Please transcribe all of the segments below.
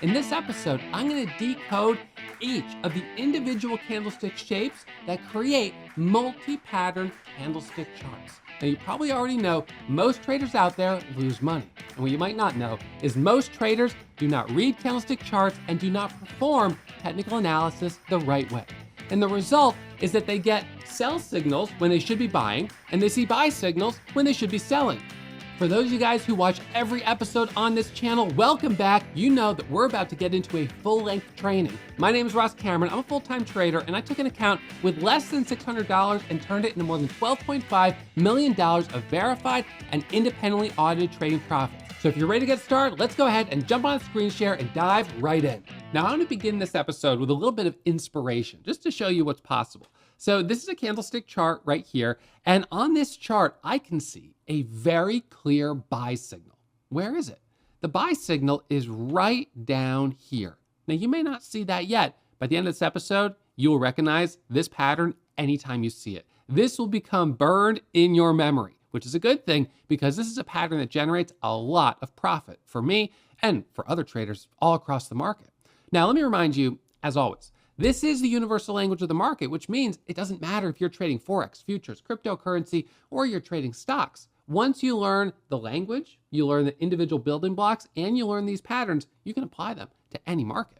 In this episode, I'm going to decode each of the individual candlestick shapes that create multi-pattern candlestick charts. Now, you probably already know most traders out there lose money. And what you might not know is most traders do not read candlestick charts and do not perform technical analysis the right way. And the result is that they get sell signals when they should be buying, and they see buy signals when they should be selling. For those of you guys who watch every episode on this channel, welcome back. You know that we're about to get into a full-length training. My name is Ross Cameron. I'm a full-time trader, and I took an account with less than $600 and turned it into more than $12.5 million of verified and independently audited trading profits. So if you're ready to get started, let's go ahead and jump on a screen share and dive right in. Now, I want to begin this episode with a little bit of inspiration, just to show you what's possible. So this is a candlestick chart right here, and on this chart, I can see a very clear buy signal. Where is it? The buy signal is right down here. Now, you may not see that yet. By the end of this episode, you will recognize this pattern anytime you see it. This will become burned in your memory, which is a good thing because this is a pattern that generates a lot of profit for me and for other traders all across the market. Now, let me remind you, as always, this is the universal language of the market, which means it doesn't matter if you're trading Forex, futures, cryptocurrency, or you're trading stocks. Once you learn the language, you learn the individual building blocks, and you learn these patterns, you can apply them to any market.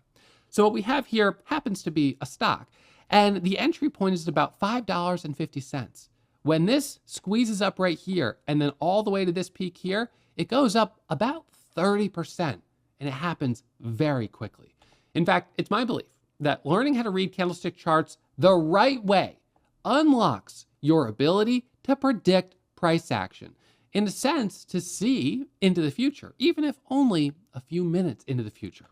So what we have here happens to be a stock, and the entry point is about $5.50. When this squeezes up right here, and then all the way to this peak here, it goes up about 30%, and it happens very quickly. In fact, it's my belief that learning how to read candlestick charts the right way unlocks your ability to predict price action. In a sense, to see into the future, even if only a few minutes into the future.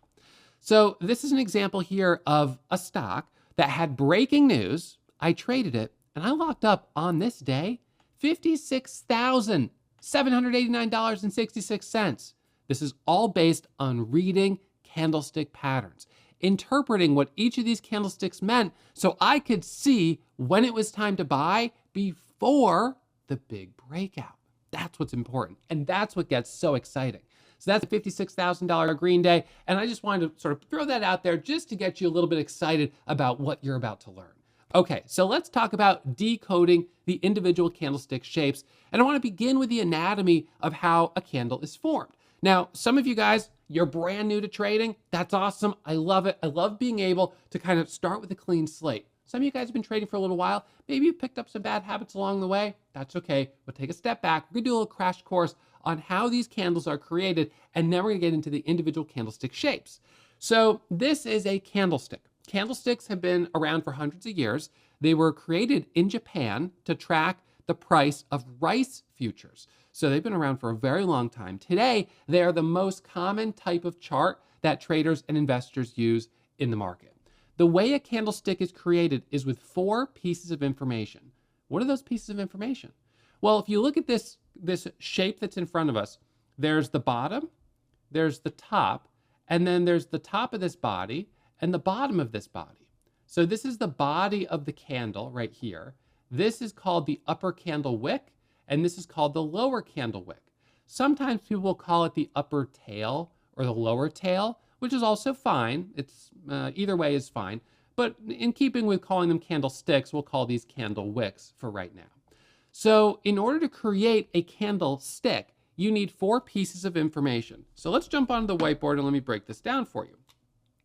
So this is an example here of a stock that had breaking news. I traded it, and I locked up on this day $56,789.66. This is all based on reading candlestick patterns, interpreting what each of these candlesticks meant so I could see when it was time to buy before the big breakout. That's what's important, and that's what gets so exciting. So that's a $56,000 green day, and I just wanted to sort of throw that out there just to get you a little bit excited about what you're about to learn. Okay, so let's talk about decoding the individual candlestick shapes, and I want to begin with the anatomy of how a candle is formed. Now, some of you guys, you're brand new to trading. That's awesome. I love it. I love being able to kind of start with a clean slate. Some of you guys have been trading for a little while. Maybe you've picked up some bad habits along the way. That's okay. We'll take a step back. We're gonna do a little crash course on how these candles are created, and then we're gonna get into the individual candlestick shapes. So this is a candlestick. Candlesticks have been around for hundreds of years. They were created in Japan to track the price of rice futures. So they've been around for a very long time. Today, they are the most common type of chart that traders and investors use in the market. The way a candlestick is created is with 4 pieces of information. What are those pieces of information? Well, if you look at this shape that's in front of us, there's the bottom, there's the top, and then there's the top of this body and the bottom of this body. So this is the body of the candle right here. This is called the upper candle wick, and this is called the lower candle wick. Sometimes people will call it the upper tail or the lower tail, which is also fine. It's either way is fine. But in keeping with calling them candlesticks, we'll call these candle wicks for right now. So in order to create a candlestick, you need 4 pieces of information. So let's jump onto the whiteboard and let me break this down for you.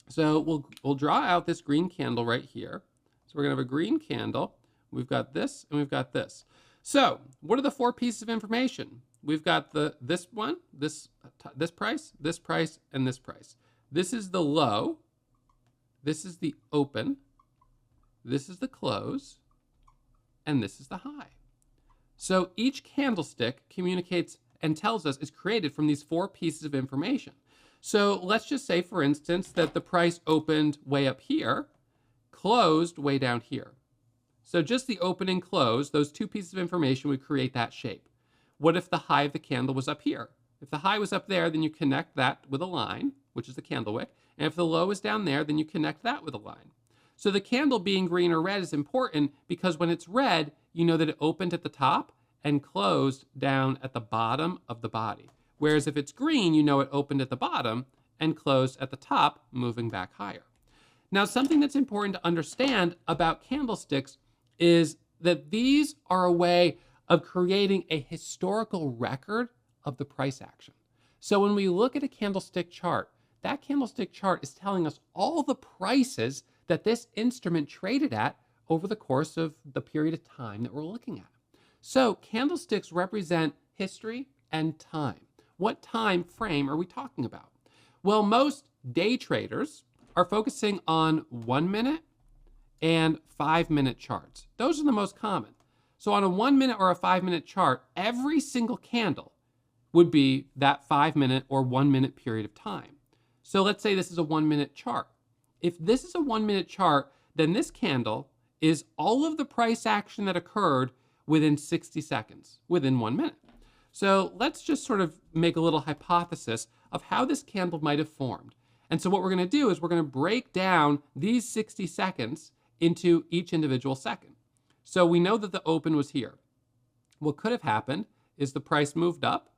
So we'll draw out this green candle right here. So we're gonna have a green candle. We've got this and we've got this. So what are the 4 pieces of information? We've got this one, this price, and this price. This is the low, this is the open, this is the close, and this is the high. So each candlestick communicates and tells us is created from these 4 pieces of information. So let's just say, for instance, that the price opened way up here, closed way down here. So just the open and close, those 2 pieces of information would create that shape. What if the high of the candle was up here? If the high was up there, then you connect that with a line, which is the candle wick. And if the low is down there, then you connect that with a line. So the candle being green or red is important because when it's red, you know that it opened at the top and closed down at the bottom of the body. Whereas if it's green, you know it opened at the bottom and closed at the top, moving back higher. Now, something that's important to understand about candlesticks is that these are a way of creating a historical record of the price action. So when we look at a candlestick chart, that candlestick chart is telling us all the prices that this instrument traded at over the course of the period of time that we're looking at. So candlesticks represent history and time. What time frame are we talking about? Well, most day traders are focusing on 1 minute and 5 minute charts. Those are the most common. So on a 1 minute or a 5 minute chart, every single candle would be that 5 minute or 1 minute period of time. So let's say this is a 1 minute chart. If this is a 1 minute chart, then this candle is all of the price action that occurred within 60 seconds, within 1 minute. So let's just sort of make a little hypothesis of how this candle might have formed. And so what we're going to do is we're going to break down these 60 seconds into each individual second. So we know that the open was here. What could have happened is the price moved up,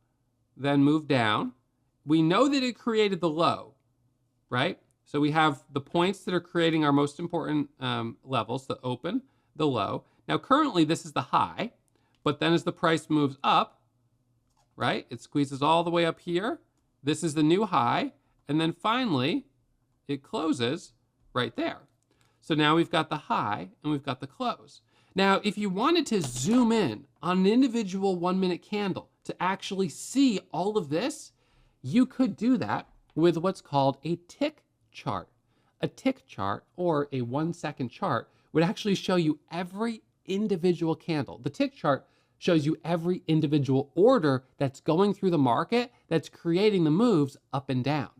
then moved down. We know that it created the low, right? So we have the points that are creating our most important levels, the open, the low. Now currently this is the high, but then as the price moves up, right, it squeezes all the way up here. This is the new high, and then finally it closes right there. So now we've got the high and we've got the close. Now, if you wanted to zoom in on an individual 1 minute candle to actually see all of this, you could do that with what's called a tick chart. A tick chart, or a 1 second chart, would actually show you every individual candle. The tick chart shows you every individual order that's going through the market that's creating the moves up and down.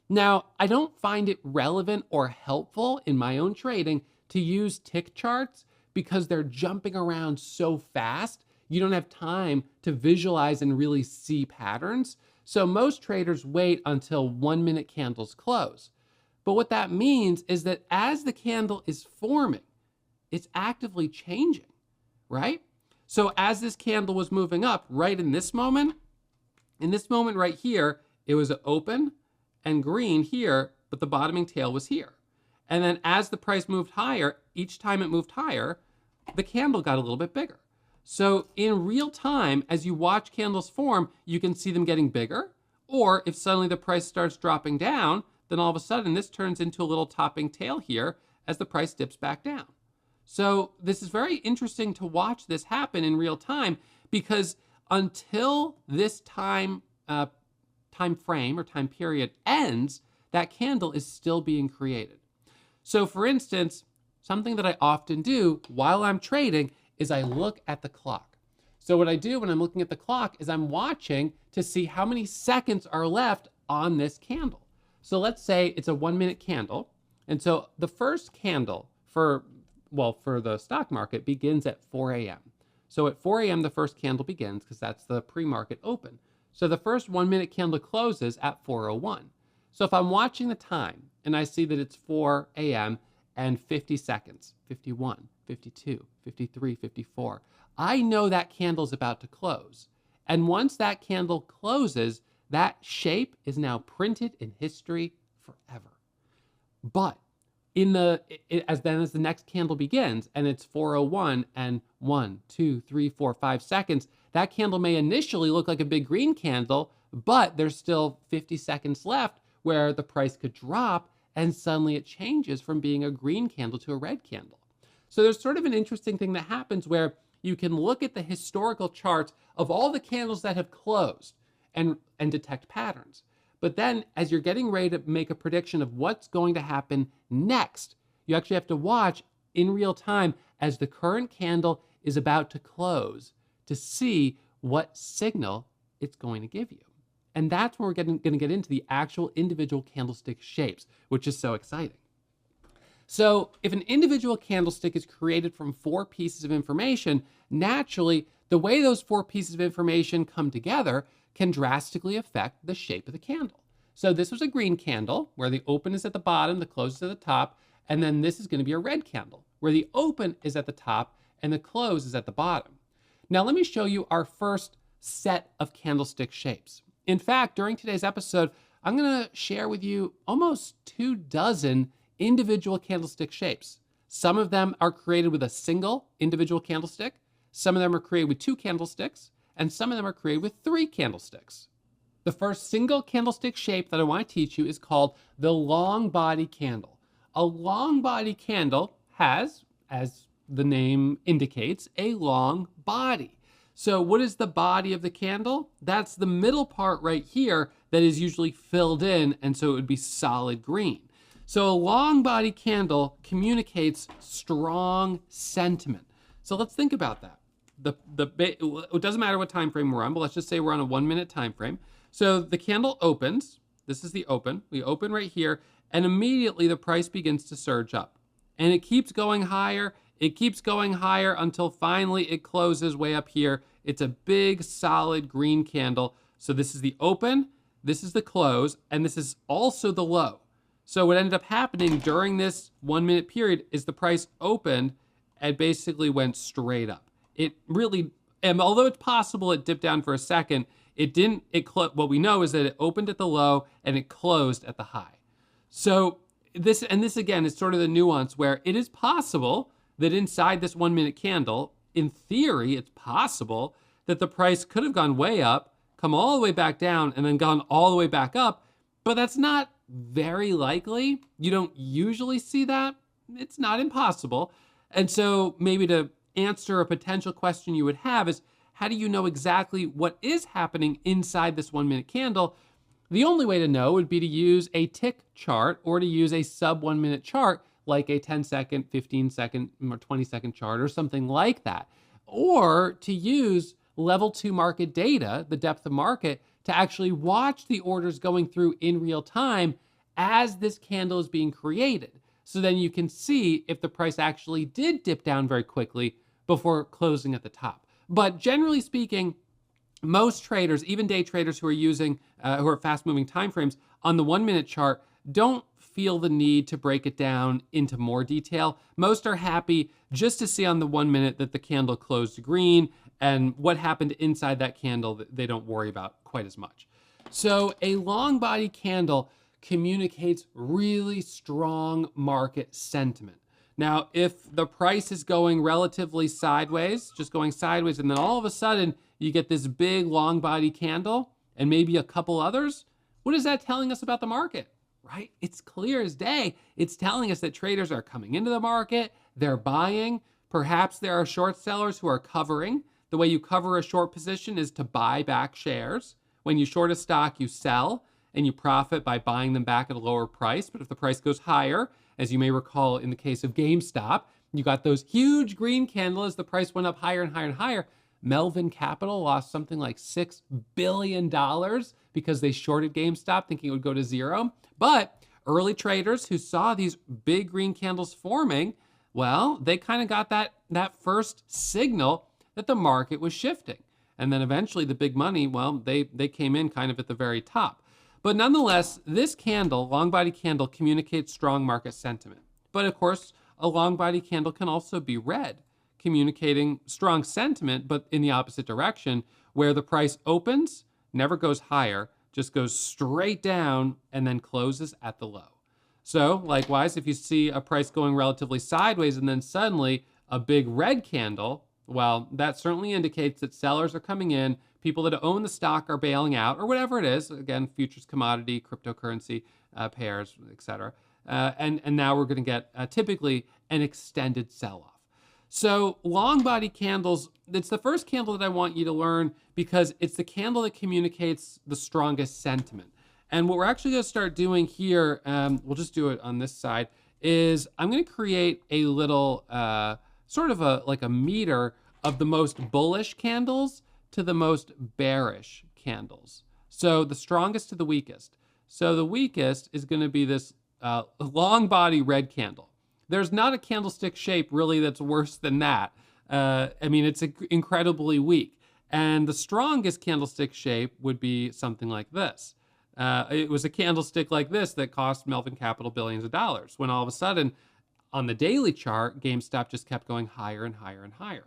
Now, I don't find it relevant or helpful in my own trading to use tick charts because they're jumping around so fast, you don't have time to visualize and really see patterns. So most traders wait until 1 minute candles close. But what that means is that as the candle is forming, it's actively changing, right? So as this candle was moving up, right in this moment right here, it was open and green here, but the bottoming tail was here. And then as the price moved higher, each time it moved higher, the candle got a little bit bigger. So in real time, as you watch candles form, you can see them getting bigger. Or if suddenly the price starts dropping down, then all of a sudden this turns into a little topping tail here as the price dips back down. So this is very interesting to watch this happen in real time, because until this time frame or time period ends, that candle is still being created. So for instance, something that I often do while I'm trading is I look at the clock. So what I do when I'm looking at the clock is I'm watching to see how many seconds are left on this candle. So let's say it's a 1 minute candle. And so the first candle for the stock market begins at 4 a.m. So at 4 a.m. the first candle begins because that's the pre-market open. So the first 1 minute candle closes at 4:01. So if I'm watching the time and I see that it's 4 a.m. and 50 seconds, 51, 52, 53, 54, I know that candle's about to close. And once that candle closes, that shape is now printed in history forever. But as the next candle begins and it's 4:01 and 1, 2, 3, 4, 5 seconds, that candle may initially look like a big green candle, but there's still 50 seconds left where the price could drop and suddenly it changes from being a green candle to a red candle. So there's sort of an interesting thing that happens where you can look at the historical charts of all the candles that have closed and detect patterns. But then as you're getting ready to make a prediction of what's going to happen next, you actually have to watch in real time as the current candle is about to close to see what signal it's going to give you. And that's where we're going to get into the actual individual candlestick shapes, which is so exciting. So if an individual candlestick is created from 4 pieces of information, naturally, the way those 4 pieces of information come together can drastically affect the shape of the candle. So this was a green candle where the open is at the bottom, the close is at the top, and then this is going to be a red candle where the open is at the top and the close is at the bottom. Now let me show you our first set of candlestick shapes. In fact, during today's episode, I'm gonna share with you almost 24 individual candlestick shapes. Some of them are created with a single individual candlestick, some of them are created with 2 candlesticks, and some of them are created with 3 candlesticks. The first single candlestick shape that I want to teach you is called the long body candle. A long body candle has, as the name indicates, a long body. So what is the body of the candle? That's the middle part right here that is usually filled in, and so it would be solid green. So a long body candle communicates strong sentiment. So let's think about that. It doesn't matter what time frame we're on, but let's just say we're on a 1-minute time frame. So the candle opens. This is the open. We open right here, and immediately the price begins to surge up. And it keeps going higher. It keeps going higher until finally it closes way up here. It's a big, solid green candle. So this is the open, this is the close, and this is also the low. So what ended up happening during this 1-minute period is the price opened and basically went straight up. It really, and although it's possible it dipped down for a second, it didn't. What we know is that it opened at the low and it closed at the high. So this again is sort of the nuance where it is possible that inside this 1-minute candle, in theory, it's possible that the price could have gone way up, come all the way back down, and then gone all the way back up, but that's not very likely. You don't usually see that. It's not impossible. And so maybe to answer a potential question you would have is, how do you know exactly what is happening inside this 1-minute candle? The only way to know would be to use a tick chart or to use a sub 1-minute chart like a 10-second, 15-second, or 20-second chart or something like that. Or to use level 2 market data, the depth of market, to actually watch the orders going through in real time as this candle is being created. So then you can see if the price actually did dip down very quickly before closing at the top. But generally speaking, most traders, even day traders who are fast moving timeframes on the 1-minute chart, don't feel the need to break it down into more detail. Most are happy just to see on the 1-minute that the candle closed green, and what happened inside that candle they don't worry about quite as much. So a long body candle communicates really strong market sentiment. Now, if the price is going relatively sideways, just going sideways, and then all of a sudden you get this big long body candle and maybe a couple others, what is that telling us about the market? Right? It's clear as day. It's telling us that traders are coming into the market, they're buying. Perhaps there are short sellers who are covering. The way you cover a short position is to buy back shares. When you short a stock, you sell and you profit by buying them back at a lower price. But if the price goes higher, as you may recall in the case of GameStop, you got those huge green candles as the price went up higher and higher and higher. Melvin Capital lost something like $6 billion because they shorted GameStop thinking it would go to zero. But early traders who saw these big green candles forming, well, they kind of got that first signal that the market was shifting. And then eventually the big money, well, they came in kind of at the very top. But nonetheless, this candle, long body candle, communicates strong market sentiment. But of course, a long body candle can also be red, communicating strong sentiment, but in the opposite direction, where the price opens, never goes higher, just goes straight down and then closes at the low. So likewise, if you see a price going relatively sideways and then suddenly a big red candle, well, that certainly indicates that sellers are coming in, people that own the stock are bailing out, or whatever it is, again, futures, commodity, cryptocurrency, pairs, etc. And now we're going to get typically an extended sell-off. So long body candles, it's the first candle that I want you to learn because it's the candle that communicates the strongest sentiment. And what we're actually going to start doing here, we'll just do it on this side, is I'm going to create a little sort of like a meter of the most bullish candles to the most bearish candles. So the strongest to the weakest. So the weakest is going to be this long body red candle. There's not a candlestick shape really that's worse than that. I mean, it's incredibly weak. And the strongest candlestick shape would be something like this. It was a candlestick like this that cost Melvin Capital billions of dollars, when all of a sudden on the daily chart, GameStop just kept going higher and higher and higher.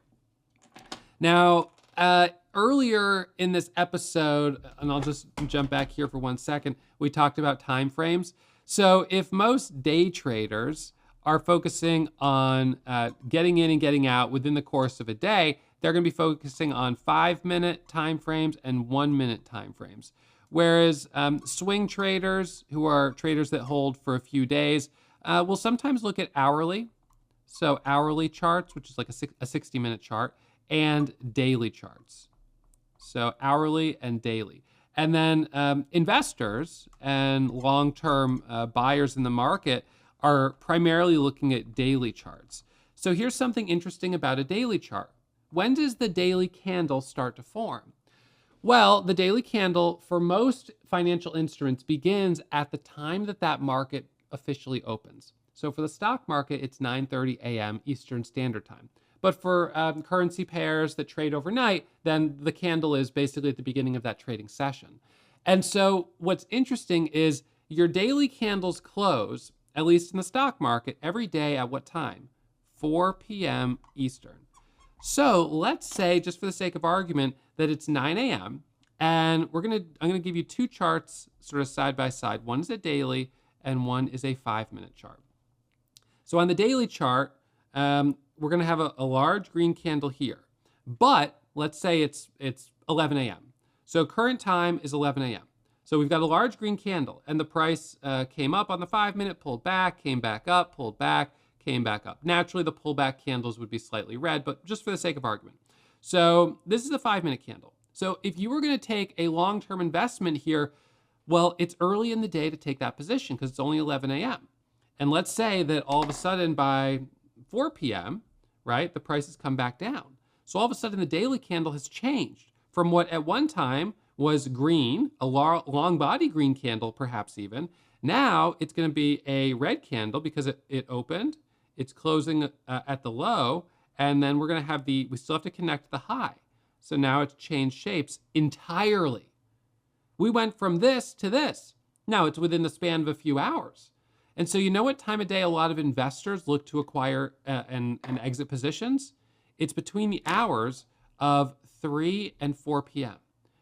Now, Earlier in this episode, and I'll just jump back here for 1 second, we talked about time frames. So if most day traders are focusing on getting in and getting out within the course of a day, they're going to be focusing on 5-minute time frames and 1-minute time frames. Whereas swing traders, who are traders that hold for a few days, will sometimes look at hourly. So hourly charts, which is like a 60-minute chart, and daily charts. So hourly and daily. And then investors and long-term buyers in the market are primarily looking at daily charts. So here's something interesting about a daily chart. When does the daily candle start to form? Well, the daily candle for most financial instruments begins at the time that that market officially opens. So for the stock market, it's 9:30 a.m. Eastern Standard Time. But for currency pairs that trade overnight, then the candle is basically at the beginning of that trading session. And so what's interesting is your daily candles close, at least in the stock market, every day at what time? 4 p.m. Eastern. So let's say, just for the sake of argument, that it's 9 a.m. and I'm gonna give you two charts sort of side by side. One is a daily and one is a 5-minute chart. So on the daily chart, we're gonna have a large green candle here, but let's say it's 11 a.m. So current time is 11 a.m. So we've got a large green candle and the price came up on the 5-minute, pulled back, came back up, pulled back, came back up. Naturally, the pullback candles would be slightly red, but just for the sake of argument. So this is a 5-minute candle. So if you were gonna take a long-term investment here, well, it's early in the day to take that position because it's only 11 a.m. And let's say that all of a sudden by 4 p.m., right, the prices come back down. So all of a sudden the daily candle has changed from what at one time was green, a long body green candle perhaps even. Now it's going to be a red candle because it opened, it's closing at the low, and then we're going to have we still have to connect the high. So now it's changed shapes entirely. We went from this to this. Now it's within the span of a few hours. And so you know what time of day a lot of investors look to acquire and exit positions? It's between the hours of 3 and 4 p.m.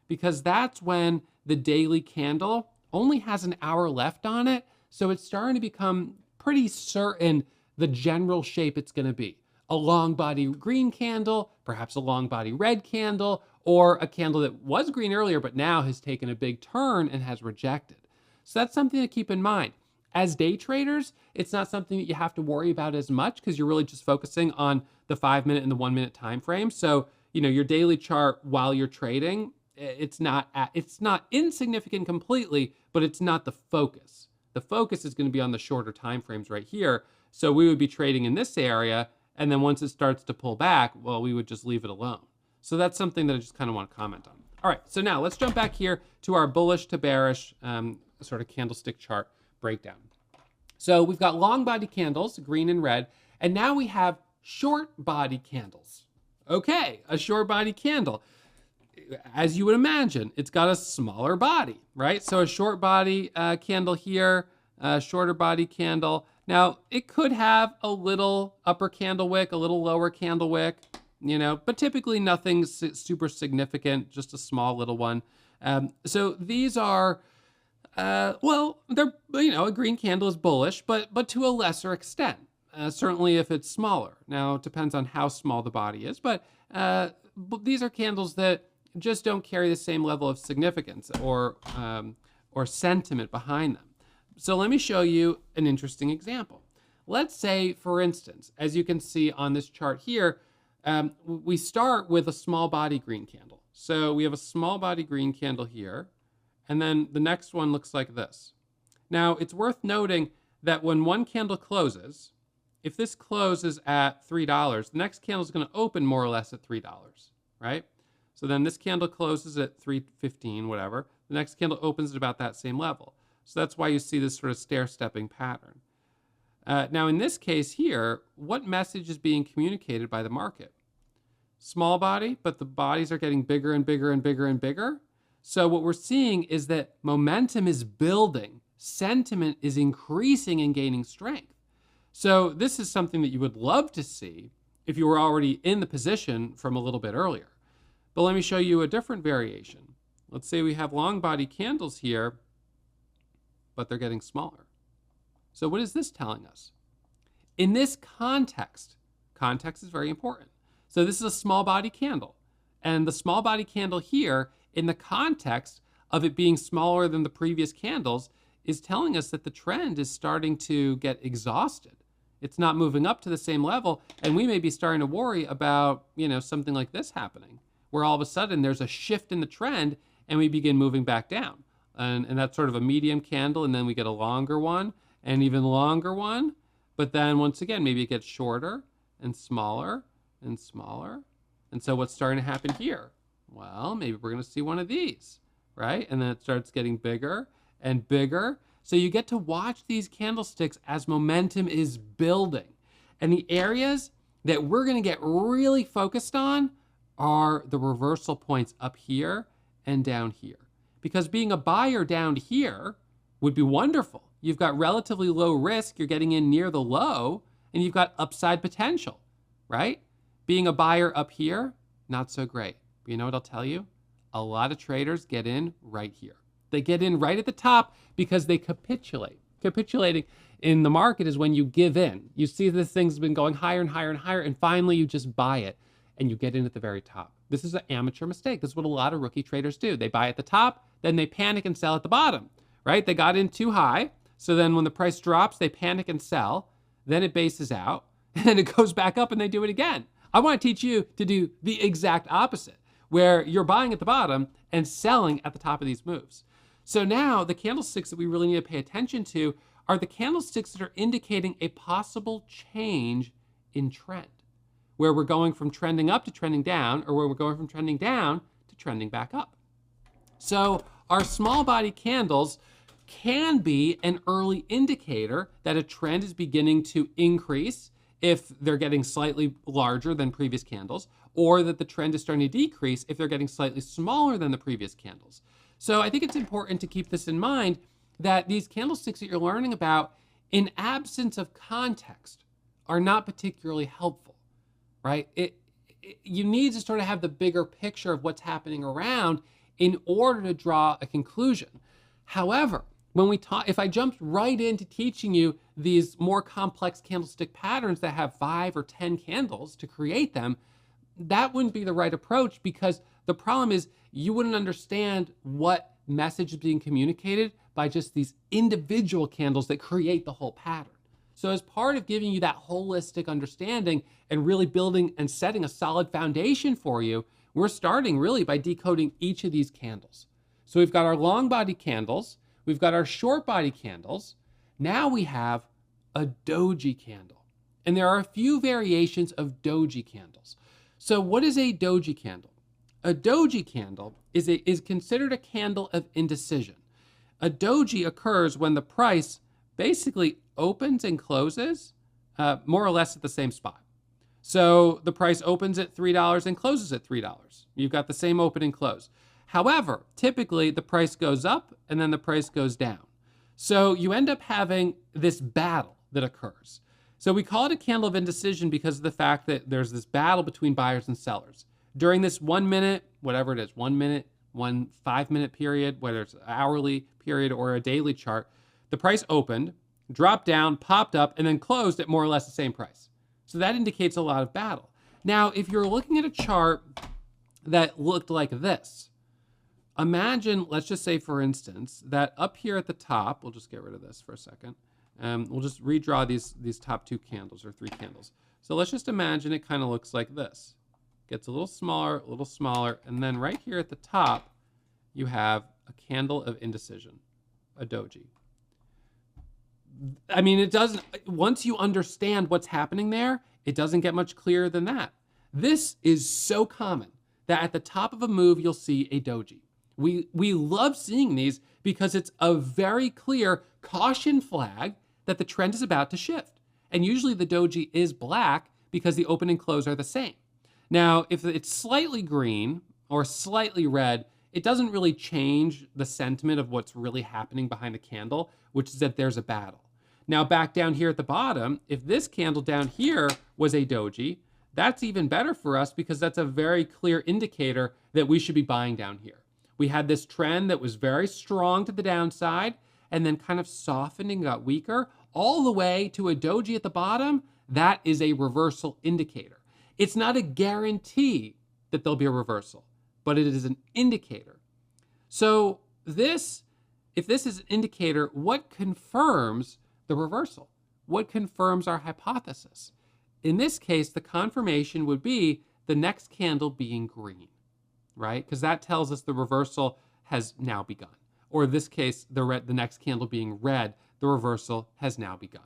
because that's when the daily candle only has an hour left on it. So it's starting to become pretty certain the general shape it's going to be. A long body green candle, perhaps a long body red candle, or a candle that was green earlier but now has taken a big turn and has rejected. So that's something to keep in mind. As day traders, it's not something that you have to worry about as much because you're really just focusing on the 5-minute and the 1-minute time frame. So, your daily chart while you're trading, it's not insignificant completely, but it's not the focus. The focus is going to be on the shorter time frames right here. So we would be trading in this area, and then once it starts to pull back, well, we would just leave it alone. So that's something that I just kind of want to comment on. All right, so now let's jump back here to our bullish to bearish sort of candlestick chart breakdown. So we've got long body candles, green and red, and now we have short body candles. Okay, a short body candle. As you would imagine, it's got a smaller body, right? So a short body candle here, a shorter body candle. Now it could have a little upper candle wick, a little lower candle wick, but typically nothing super significant, just a small little one. So these are, they're, a green candle is bullish, but to a lesser extent. Certainly if it's smaller. Now, it depends on how small the body is, but these are candles that just don't carry the same level of significance or sentiment behind them. So let me show you an interesting example. Let's say, for instance, as you can see on this chart here, we start with a small body green candle. So we have a small body green candle here, and then the next one looks like this. Now, it's worth noting that when one candle closes, if this closes at $3, the next candle is going to open more or less at $3, right? So then this candle closes at $3.15, whatever. The next candle opens at about that same level. So that's why you see this sort of stair-stepping pattern. Now, in this case here, what message is being communicated by the market? Small body, but the bodies are getting bigger and bigger and bigger and bigger. So what we're seeing is that momentum is building. Sentiment is increasing and gaining strength. So this is something that you would love to see if you were already in the position from a little bit earlier. But let me show you a different variation. Let's say we have long body candles here, but they're getting smaller. So what is this telling us? In this context is very important. So this is a small body candle. And the small body candle here, in the context of it being smaller than the previous candles, is telling us that the trend is starting to get exhausted. It's not moving up to the same level, and we may be starting to worry about, something like this happening, where all of a sudden there's a shift in the trend and we begin moving back down. And that's sort of a medium candle, and then we get a longer one, and even longer one. But then once again, maybe it gets shorter and smaller and smaller. And so what's starting to happen here? Well, maybe we're going to see one of these, right? And then it starts getting bigger and bigger. So you get to watch these candlesticks as momentum is building. And the areas that we're going to get really focused on are the reversal points up here and down here. Because being a buyer down here would be wonderful. You've got relatively low risk, you're getting in near the low, and you've got upside potential, right? Being a buyer up here, not so great. But you know what I'll tell you? A lot of traders get in right here. They get in right at the top because they capitulate. Capitulating in the market is when you give in. You see this thing's been going higher and higher and higher, and finally you just buy it, and you get in at the very top. This is an amateur mistake. This is what a lot of rookie traders do. They buy at the top, then they panic and sell at the bottom, right? They got in too high, so then when the price drops, they panic and sell, then it bases out, and then it goes back up and they do it again. I want to teach you to do the exact opposite, where you're buying at the bottom and selling at the top of these moves. So now the candlesticks that we really need to pay attention to are the candlesticks that are indicating a possible change in trend, where we're going from trending up to trending down, or where we're going from trending down to trending back up. So our small body candles can be an early indicator that a trend is beginning to increase if they're getting slightly larger than previous candles, or that the trend is starting to decrease if they're getting slightly smaller than the previous candles. So I think it's important to keep this in mind, that these candlesticks that you're learning about, in absence of context, are not particularly helpful, right? You need to sort of have the bigger picture of what's happening around in order to draw a conclusion. However, if I jumped right into teaching you these more complex candlestick patterns that have 5 or 10 candles to create them, that wouldn't be the right approach, because the problem is you wouldn't understand what message is being communicated by just these individual candles that create the whole pattern. So as part of giving you that holistic understanding and really building and setting a solid foundation for you, we're starting really by decoding each of these candles. So we've got our long body candles, we've got our short body candles. Now we have a Doji candle. And there are a few variations of Doji candles. So what is a Doji candle? A Doji candle is considered a candle of indecision. A Doji occurs when the price basically opens and closes more or less at the same spot. So the price opens at $3 and closes at $3. You've got the same open and close. However, typically the price goes up and then the price goes down. So you end up having this battle that occurs. So we call it a candle of indecision because of the fact that there's this battle between buyers and sellers. During this 1 minute, whatever it is, 1 minute, 1 5-minute period, whether it's an hourly period or a daily chart, the price opened, dropped down, popped up, and then closed at more or less the same price. So that indicates a lot of battle. Now, if you're looking at a chart that looked like this, imagine, let's just say, for instance, that up here at the top, we'll just get rid of this for a second. We'll just redraw these top 2 candles or 3 candles. So let's just imagine it kind of looks like this. Gets a little smaller, and then right here at the top, you have a candle of indecision, a Doji. I mean, once you understand what's happening there, it doesn't get much clearer than that. This is so common that at the top of a move, you'll see a Doji. We love seeing these because it's a very clear caution flag that the trend is about to shift. And usually the Doji is black because the open and close are the same. Now, if it's slightly green or slightly red, it doesn't really change the sentiment of what's really happening behind the candle, which is that there's a battle. Now, back down here at the bottom, if this candle down here was a Doji, that's even better for us because that's a very clear indicator that we should be buying down here. We had this trend that was very strong to the downside and then kind of softened and got weaker all the way to a doji at the bottom. That is a reversal indicator. It's not a guarantee that there'll be a reversal, but it is an indicator. So if this is an indicator, what confirms the reversal? What confirms our hypothesis? In this case, the confirmation would be the next candle being green, right? Because that tells us the reversal has now begun. Or in this case, the next candle being red, the reversal has now begun.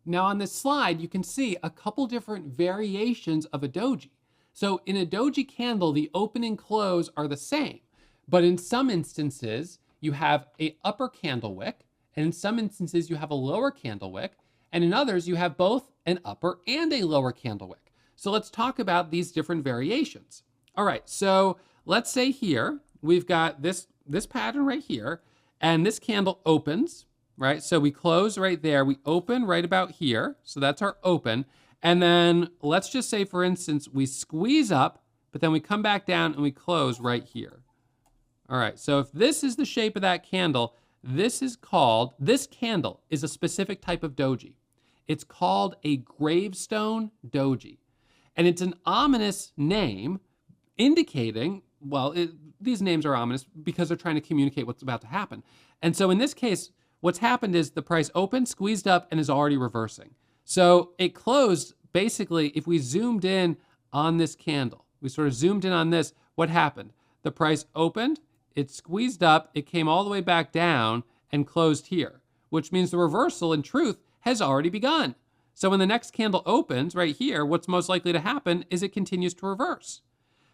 Now on this slide, you can see a couple different variations of a doji. So in a doji candle, the open and close are the same, but in some instances, you have an upper candle wick, and in some instances, you have a lower candle wick, and in others, you have both an upper and a lower candle wick. So let's talk about these different variations. All right, so let's say here, we've got this pattern right here, and this candle opens, right? So we close right there, we open right about here, so that's our open, and then let's just say, for instance, we squeeze up, but then we come back down and we close right here. All right, so if this is the shape of that candle, this candle is a specific type of doji. It's called a gravestone doji. And it's an ominous name indicating, well, these names are ominous because they're trying to communicate what's about to happen. And so in this case, what's happened is the price opened, squeezed up, and is already reversing. So it closed, basically, if we zoomed in on this candle, we sort of zoomed in on this, what happened? The price opened, it squeezed up, it came all the way back down and closed here, which means the reversal in truth has already begun. So when the next candle opens right here, what's most likely to happen is it continues to reverse.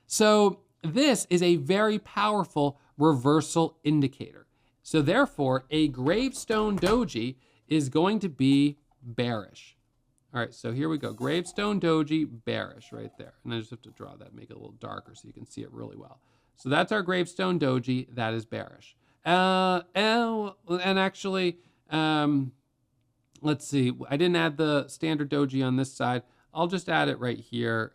So this is a very powerful reversal indicator. So therefore, a gravestone doji is going to be bearish. All right, so here we go. Gravestone doji, bearish right there. And I just have to draw that, make it a little darker so you can see it really well. So that's our gravestone doji, that is bearish. And actually, let's see, I didn't add the standard doji on this side. I'll just add it right here,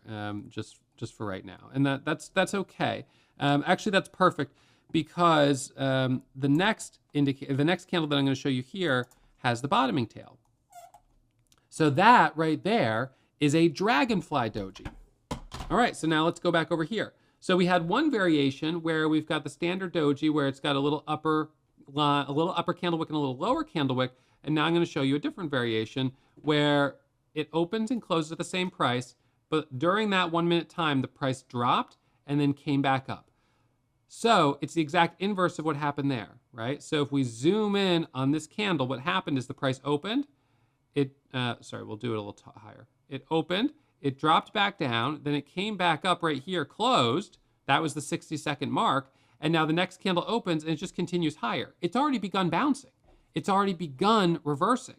just for right now. And that's okay. Actually, that's perfect because the next candle that I'm going to show you here has the bottoming tail. So that right there is a dragonfly doji. All right, so now let's go back over here. So we had one variation where we've got the standard doji where it's got a little upper candle wick and a little lower candle wick. And now I'm going to show you a different variation where it opens and closes at the same price, but during that 1 minute time, the price dropped and then came back up. So it's the exact inverse of what happened there, right? So if we zoom in on this candle, what happened is the price opened. We'll do it a little higher. It opened, it dropped back down, then it came back up right here, closed. That was the 60-second mark. And now the next candle opens and it just continues higher. It's already begun bouncing. It's already begun reversing.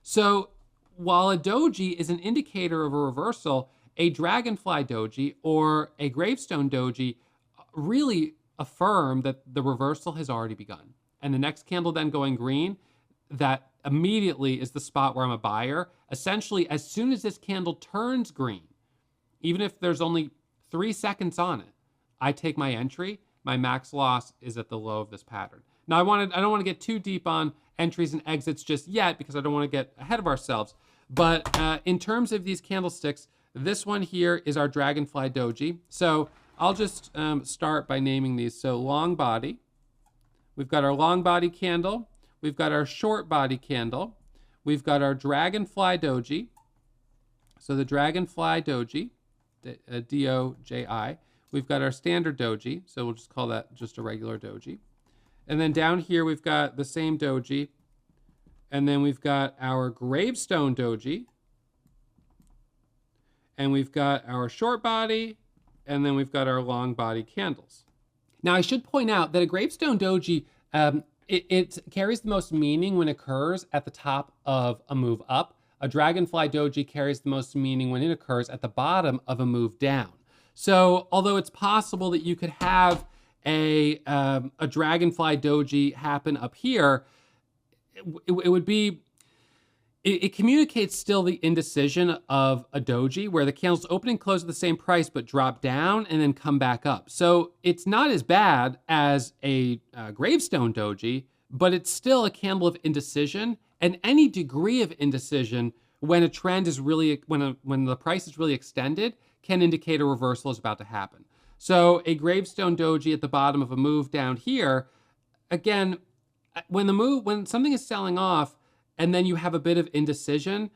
So while a doji is an indicator of a reversal, a dragonfly doji or a gravestone doji really affirm that the reversal has already begun. And the next candle then going green, that immediately is the spot where I'm a buyer. Essentially, as soon as this candle turns green, even if there's only 3 seconds on it, I take my entry. My max loss is at the low of this pattern. Now, I don't want to get too deep on entries and exits just yet because I don't want to get ahead of ourselves. But in terms of these candlesticks, this one here is our dragonfly doji. So I'll just start by naming these. So long body, we've got our long body candle. We've got our short body candle. We've got our dragonfly doji. So the dragonfly doji, D-O-J-I. We've got our standard doji. So we'll just call that just a regular doji. And then down here, we've got the same doji. And then we've got our gravestone doji. And we've got our short body. And then we've got our long body candles. Now, I should point out that a gravestone doji, it carries the most meaning when it occurs at the top of a move up. A dragonfly doji carries the most meaning when it occurs at the bottom of a move down. So although it's possible that you could have a dragonfly doji happen up here, it would be it communicates still the indecision of a doji where the candles open and close at the same price but drop down and then come back up. So it's not as bad as a gravestone doji, but it's still a candle of indecision, and any degree of indecision when a trend is really, when the price is really extended, can indicate a reversal is about to happen. So a gravestone doji at the bottom of a move down here, again, when something is selling off and then you have a bit of indecision,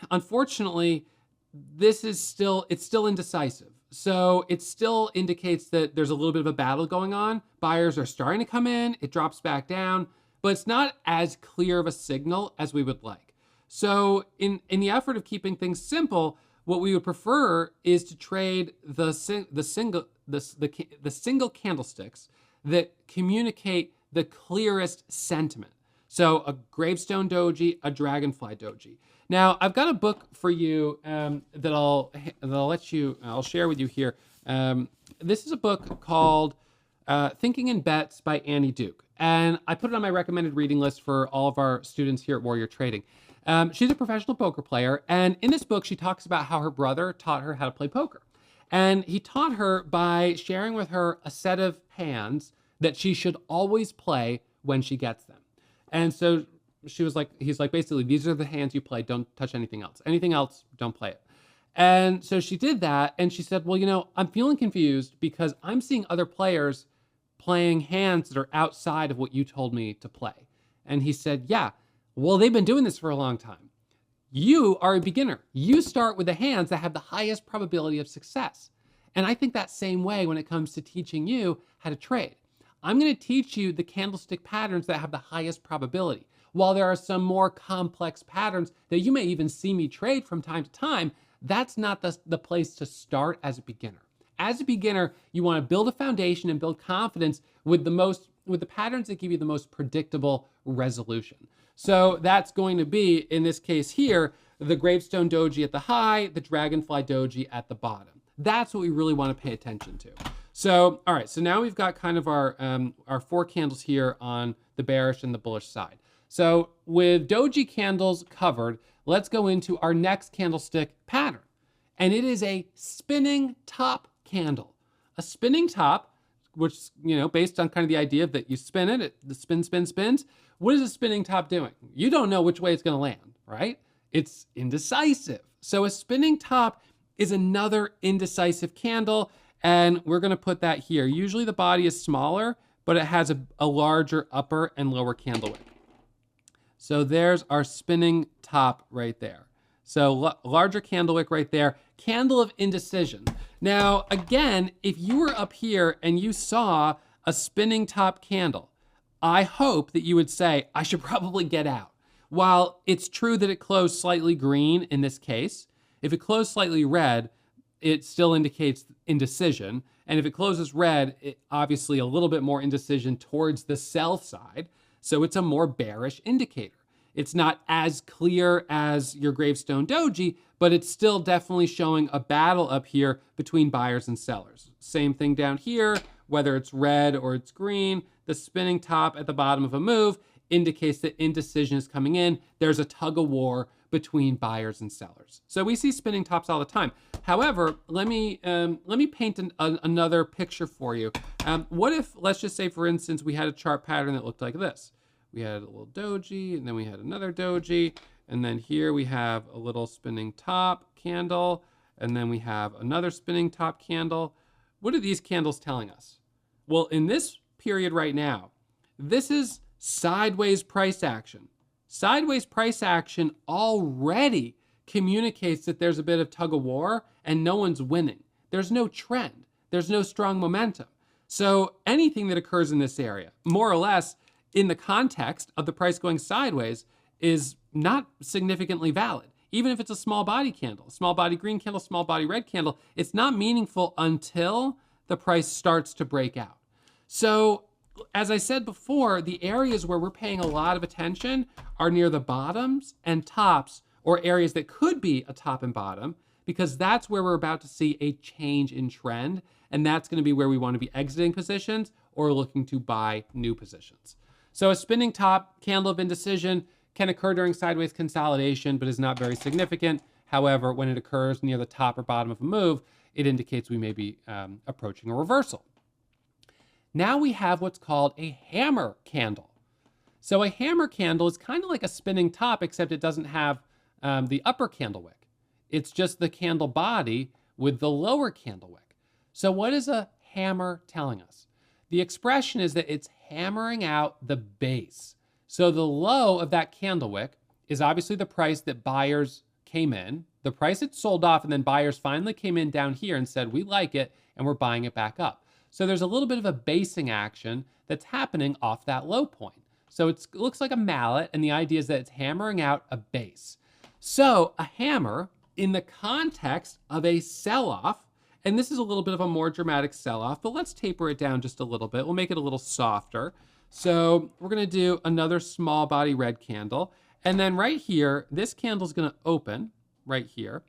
unfortunately, it's still indecisive. So it still indicates that there's a little bit of a battle going on. Buyers are starting to come in, it drops back down, but it's not as clear of a signal as we would like. So in the effort of keeping things simple, what we would prefer is to trade the single candlesticks that communicate the clearest sentiment. So a gravestone doji, a dragonfly doji. Now I've got a book for you that I'll share with you here. This is a book called Thinking in Bets by Annie Duke, and I put it on my recommended reading list for all of our students here at Warrior Trading. She's a professional poker player, and in this book she talks about how her brother taught her how to play poker. And he taught her by sharing with her a set of hands that she should always play when she gets them. And so he's like, basically, these are the hands you play, don't touch anything else. Anything else, don't play it. And so she did that, and she said, well, I'm feeling confused because I'm seeing other players playing hands that are outside of what you told me to play. And he said, yeah, well, they've been doing this for a long time. You are a beginner. You start with the hands that have the highest probability of success. And I think that same way when it comes to teaching you how to trade. I'm going to teach you the candlestick patterns that have the highest probability. While there are some more complex patterns that you may even see me trade from time to time, that's not the place to start as a beginner. As a beginner, you want to build a foundation and build confidence with the patterns that give you the most predictable resolution. So that's going to be, in this case here, the gravestone doji at the high, the dragonfly doji at the bottom. That's what we really want to pay attention to. So, all right, so now we've got kind of our 4 candles here on the bearish and the bullish side. So with doji candles covered, let's go into our next candlestick pattern. And it is a spinning top candle. A spinning top, which, based on kind of the idea that you spin it, the spins. What is a spinning top doing? You don't know which way it's going to land, right? It's indecisive. So a spinning top is another indecisive candle, and we're going to put that here. Usually the body is smaller, but it has a larger upper and lower candle wick. So there's our spinning top right there. So larger candle wick right there, candle of indecision. Now, again, if you were up here and you saw a spinning top candle, I hope that you would say, I should probably get out. While it's true that it closed slightly green in this case, if it closed slightly red, it still indicates indecision. And if it closes red, it obviously a little bit more indecision towards the sell side. So it's a more bearish indicator. It's not as clear as your gravestone doji, but it's still definitely showing a battle up here between buyers and sellers. Same thing down here, whether it's red or it's green, the spinning top at the bottom of a move indicates that indecision is coming in. There's a tug of war between buyers and sellers. So we see spinning tops all the time. However, let me paint another picture for you. What if, let's just say, for instance, we had a chart pattern that looked like this. We had a little doji, and then we had another doji, and then here we have a little spinning top candle, and then we have another spinning top candle. What are these candles telling us? Well, in this period right now, this is sideways price action. Sideways price action already communicates that there's a bit of tug of war and no one's winning. There's no trend. There's no strong momentum. So anything that occurs in this area, more or less, in the context of the price going sideways, is not significantly valid. Even if it's a small body candle, small body green candle, small body red candle, it's not meaningful until the price starts to break out. So as I said before, the areas where we're paying a lot of attention are near the bottoms and tops, or areas that could be a top and bottom, because that's where we're about to see a change in trend. And that's going to be where we want to be exiting positions or looking to buy new positions. So a spinning top candle of indecision can occur during sideways consolidation, but is not very significant. However, when it occurs near the top or bottom of a move, it indicates we may be approaching a reversal. Now we have what's called a hammer candle. So a hammer candle is kind of like a spinning top, except it doesn't have the upper candle wick. It's just the candle body with the lower candle wick. So what is a hammer telling us? The expression is that it's hammering out the base. So the low of that candle wick is obviously the price that buyers came in, the price it sold off, and then buyers finally came in down here and said, we like it, and we're buying it back up. So there's a little bit of a basing action that's happening off that low point. So it looks like a mallet, and the idea is that it's hammering out a base. So a hammer, in the context of a sell-off, and this is a little bit of a more dramatic sell-off, but let's taper it down just a little bit. We'll make it a little softer. So we're gonna do another small body red candle. And then right here, this candle is gonna open right here,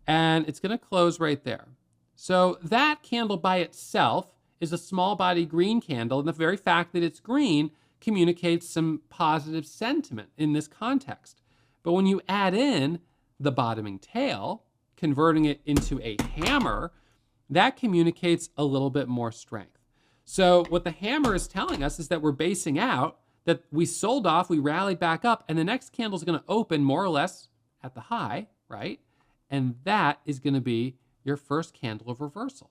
and it's gonna close right there. So that candle by itself is a small body green candle, and the very fact that it's green communicates some positive sentiment in this context. But when you add in the bottoming tail, converting it into a hammer, that communicates a little bit more strength. So what the hammer is telling us is that we're basing out that we sold off, we rallied back up, and the next candle is going to open more or less at the high, right? And that is going to be your first candle of reversal.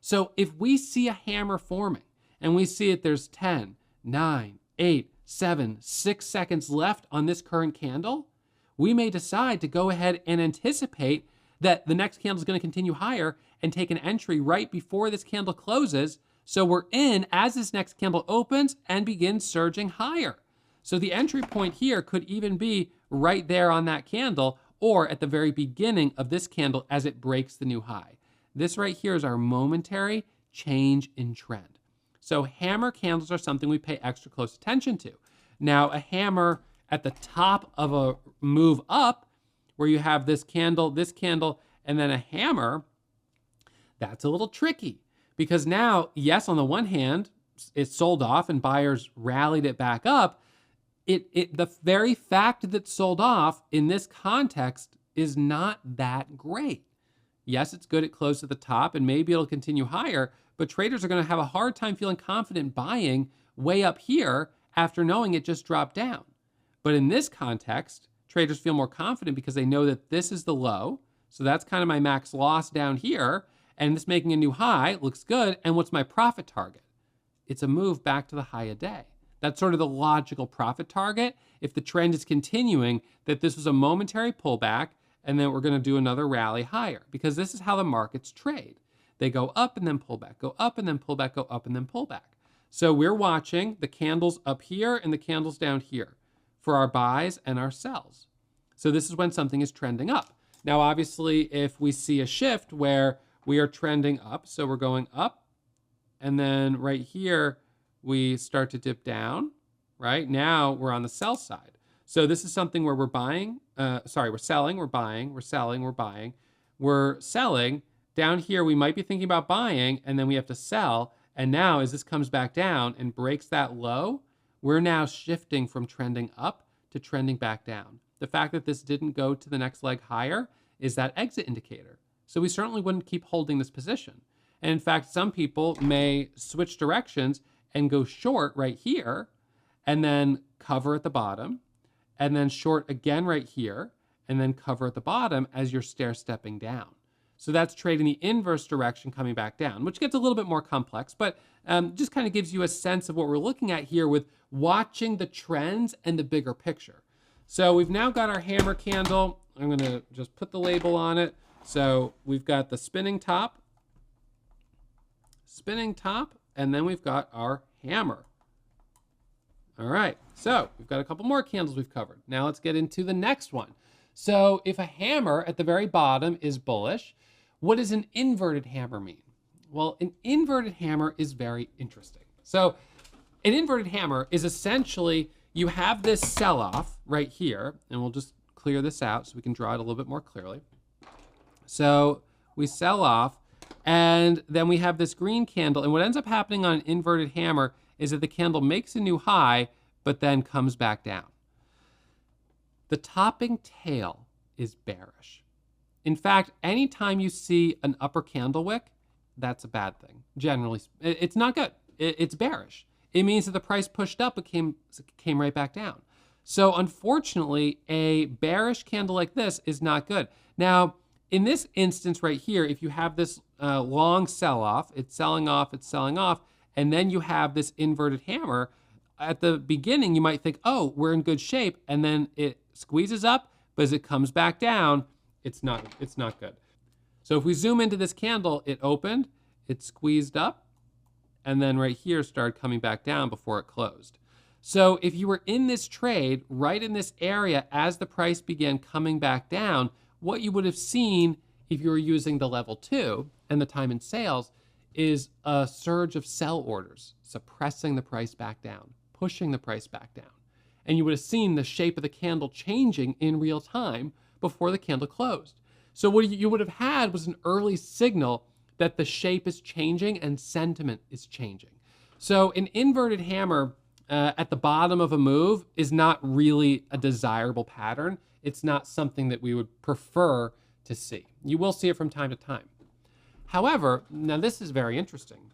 So if we see a hammer forming and we see it, there's 10, 9, 8, 7, 6 seconds left on this current candle, we may decide to go ahead and anticipate that the next candle is going to continue higher and take an entry right before this candle closes. So we're in as this next candle opens and begins surging higher. So the entry point here could even be right there on that candle or at the very beginning of this candle as it breaks the new high. This right here is our momentary change in trend. So hammer candles are something we pay extra close attention to. Now a hammer at the top of a move up where you have this candle, and then a hammer, that's a little tricky because now, yes, on the one hand, it sold off and buyers rallied it back up. The very fact that it sold off in this context is not that great. Yes, it's good it closed at the top and maybe it'll continue higher, but traders are going to have a hard time feeling confident buying way up here after knowing it just dropped down. But in this context, traders feel more confident because they know that this is the low. So that's kind of my max loss down here. And this making a new high looks good. And what's my profit target? It's a move back to the high a day. That's sort of the logical profit target. If the trend is continuing, that this was a momentary pullback, and then we're going to do another rally higher because this is how the markets trade. They go up and then pull back, go up and then pull back, go up and then pull back. So we're watching the candles up here and the candles down here for our buys and our sells. So this is when something is trending up. Now, obviously, if we see a shift where we are trending up, so we're going up, and then right here, we start to dip down, right? Now we're on the sell side. So this is something where we're buying, we're selling, we're buying, we're selling, we're buying. We're selling. Down here, we might be thinking about buying, and then we have to sell. And now as this comes back down and breaks that low, we're now shifting from trending up to trending back down. The fact that this didn't go to the next leg higher is that exit indicator. So we certainly wouldn't keep holding this position. And in fact, some people may switch directions and go short right here and then cover at the bottom and then short again right here and then cover at the bottom as you're stair stepping down. So that's trading the inverse direction coming back down, which gets a little bit more complex, but just kind of gives you a sense of what we're looking at here with watching the trends and the bigger picture. So we've now got our hammer candle. I'm going to just put the label on it. So we've got the spinning top, and then we've got our hammer. All right, so we've got a couple more candles we've covered. Now let's get into the next one. So if a hammer at the very bottom is bullish, what does an inverted hammer mean? Well, an inverted hammer is very interesting. So an inverted hammer is essentially, you have this sell-off right here, and we'll just clear this out so we can draw it a little bit more clearly. So we sell off, and then we have this green candle, and what ends up happening on an inverted hammer is that the candle makes a new high, but then comes back down. The topping tail is bearish. In fact, anytime you see an upper candle wick, that's a bad thing. Generally, it's not good. It's bearish. It means that the price pushed up, but came right back down. So unfortunately, a bearish candle like this is not good. Now, in this instance right here, if you have this long sell-off, it's selling off, and then you have this inverted hammer, at the beginning, you might think, oh, we're in good shape, and then it squeezes up, but as it comes back down, it's not good. So if we zoom into this candle, it opened, it squeezed up, and then right here started coming back down before it closed. So if you were in this trade, right in this area, as the price began coming back down, what you would have seen if you were using the level 2 and the time in sales is a surge of sell orders, suppressing the price back down, pushing the price back down. And you would have seen the shape of the candle changing in real time before the candle closed. So what you would have had was an early signal that the shape is changing and sentiment is changing. So an inverted hammer at the bottom of a move is not really a desirable pattern. It's not something that we would prefer to see. You will see it from time to time. However, now this is very interesting.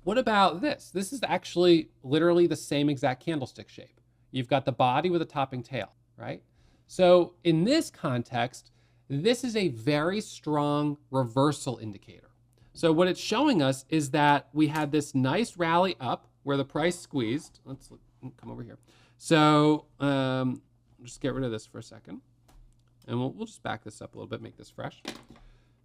What about this? This is actually literally the same exact candlestick shape. You've got the body with a topping tail, right? So in this context, this is a very strong reversal indicator. So what it's showing us is that we had this nice rally up where the price squeezed. Let's come over here. So just get rid of this for a second. And we'll just back this up a little bit, make this fresh.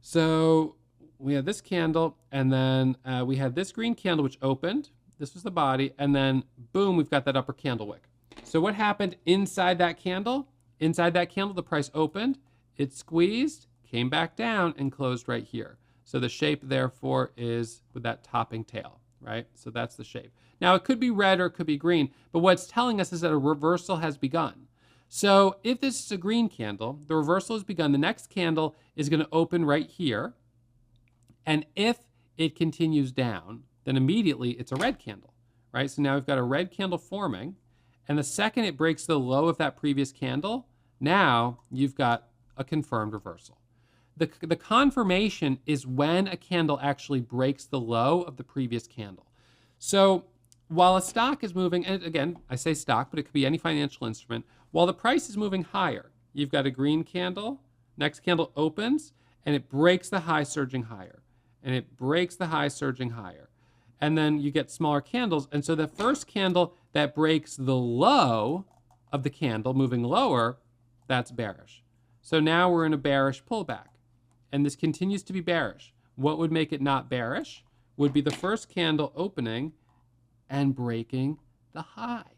So we had this candle, and then we had this green candle which opened. This was the body, and then boom, we've got that upper candle wick. So what happened inside that candle? Inside that candle, the price opened, it squeezed, came back down, and closed right here. So the shape, therefore, is with that topping tail, right? So that's the shape. Now, it could be red or it could be green, but what it's telling us is that a reversal has begun. So if this is a green candle, the reversal has begun. The next candle is going to open right here. And if it continues down, then immediately it's a red candle, right? So now we've got a red candle forming. And the second it breaks the low of that previous candle, now you've got a confirmed reversal. The confirmation is when a candle actually breaks the low of the previous candle. So while a stock is moving, and again, I say stock, but it could be any financial instrument, while the price is moving higher, you've got a green candle, next candle opens, and it breaks the high, surging higher. And it breaks the high, surging higher. And then you get smaller candles. And so the first candle that breaks the low of the candle, moving lower, that's bearish. So now we're in a bearish pullback. And this continues to be bearish. What would make it not bearish would be the first candle opening and breaking the high.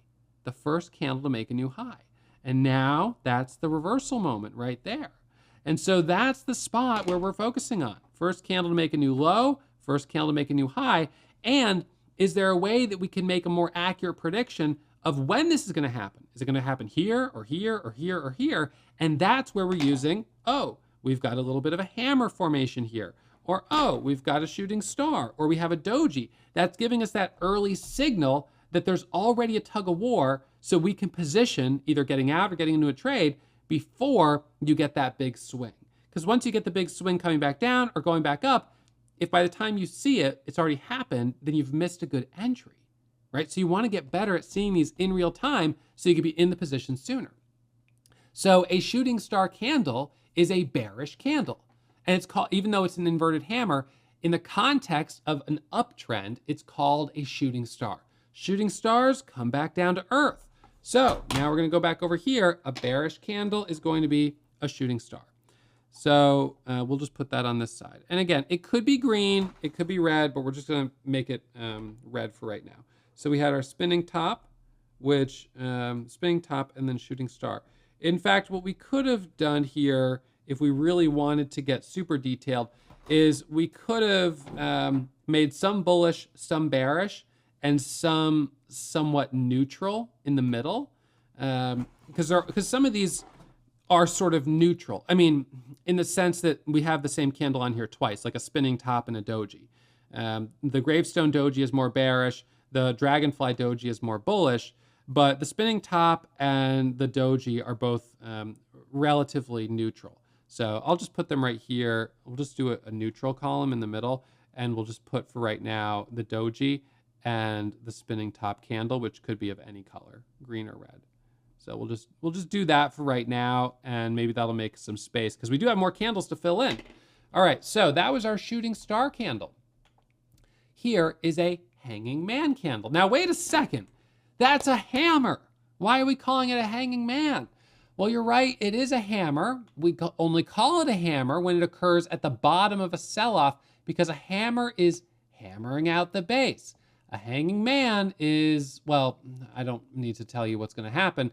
The first candle to make a new high. And now that's the reversal moment right there. And so that's the spot where we're focusing on. First candle to make a new low, first candle to make a new high. And is there a way that we can make a more accurate prediction of when this is going to happen? Is it going to happen here or here or here or here? And that's where we're using, oh, we've got a little bit of a hammer formation here. Or, oh, we've got a shooting star. Or we have a doji. That's giving us that early signal that there's already a tug of war, so we can position either getting out or getting into a trade before you get that big swing. Because once you get the big swing coming back down or going back up, if by the time you see it, it's already happened, then you've missed a good entry, right? So you want to get better at seeing these in real time so you can be in the position sooner. So a shooting star candle is a bearish candle. And it's called, even though it's an inverted hammer, in the context of an uptrend, it's called a shooting star. Shooting stars come back down to earth. So now we're going to go back over here. A bearish candle is going to be a shooting star. So we'll just put that on this side. And again, it could be green, it could be red, but we're just going to make it red for right now. So we had our spinning top, which spinning top and then shooting star. In fact, what we could have done here, if we really wanted to get super detailed, is we could have made some bullish, some bearish, and some somewhat neutral in the middle, because some of these are sort of neutral. I mean, in the sense that we have the same candle on here twice, like a spinning top and a doji. The gravestone doji is more bearish. The dragonfly doji is more bullish. but the spinning top and the doji are both relatively neutral. So I'll just put them right here. We'll just do a neutral column in the middle, and we'll just put for right now the doji and the spinning top candle, which could be of any color, green or red. So we'll just do that for right now, and maybe that'll make some space because we do have more candles to fill in. All right, so that was our shooting star candle. Here is a hanging man candle. Now wait a second, that's a hammer. Why are we calling it a hanging man? Well, you're right, it is a hammer. We only call it a hammer when it occurs at the bottom of a sell-off because a hammer is hammering out the base. A hanging man is, well, I don't need to tell you what's going to happen.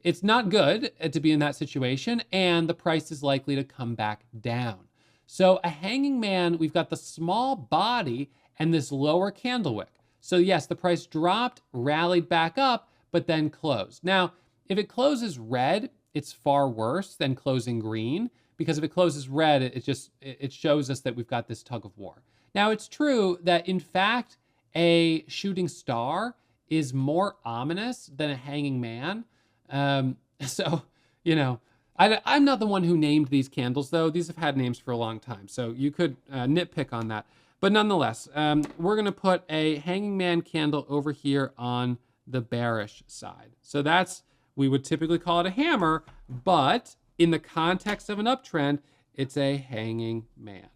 It's not good to be in that situation, and the price is likely to come back down. So a hanging man, we've got the small body and this lower candle wick. So yes, the price dropped, rallied back up, but then closed. Now, if it closes red, it's far worse than closing green, because if it closes red, it shows us that we've got this tug of war. Now, it's true that in fact, a shooting star is more ominous than a hanging man. So, you know, I'm not the one who named these candles, though. These have had names for a long time, so you could nitpick on that. But nonetheless, we're going to put a hanging man candle over here on the bearish side. So we would typically call it a hammer, but in the context of an uptrend, it's a hanging man.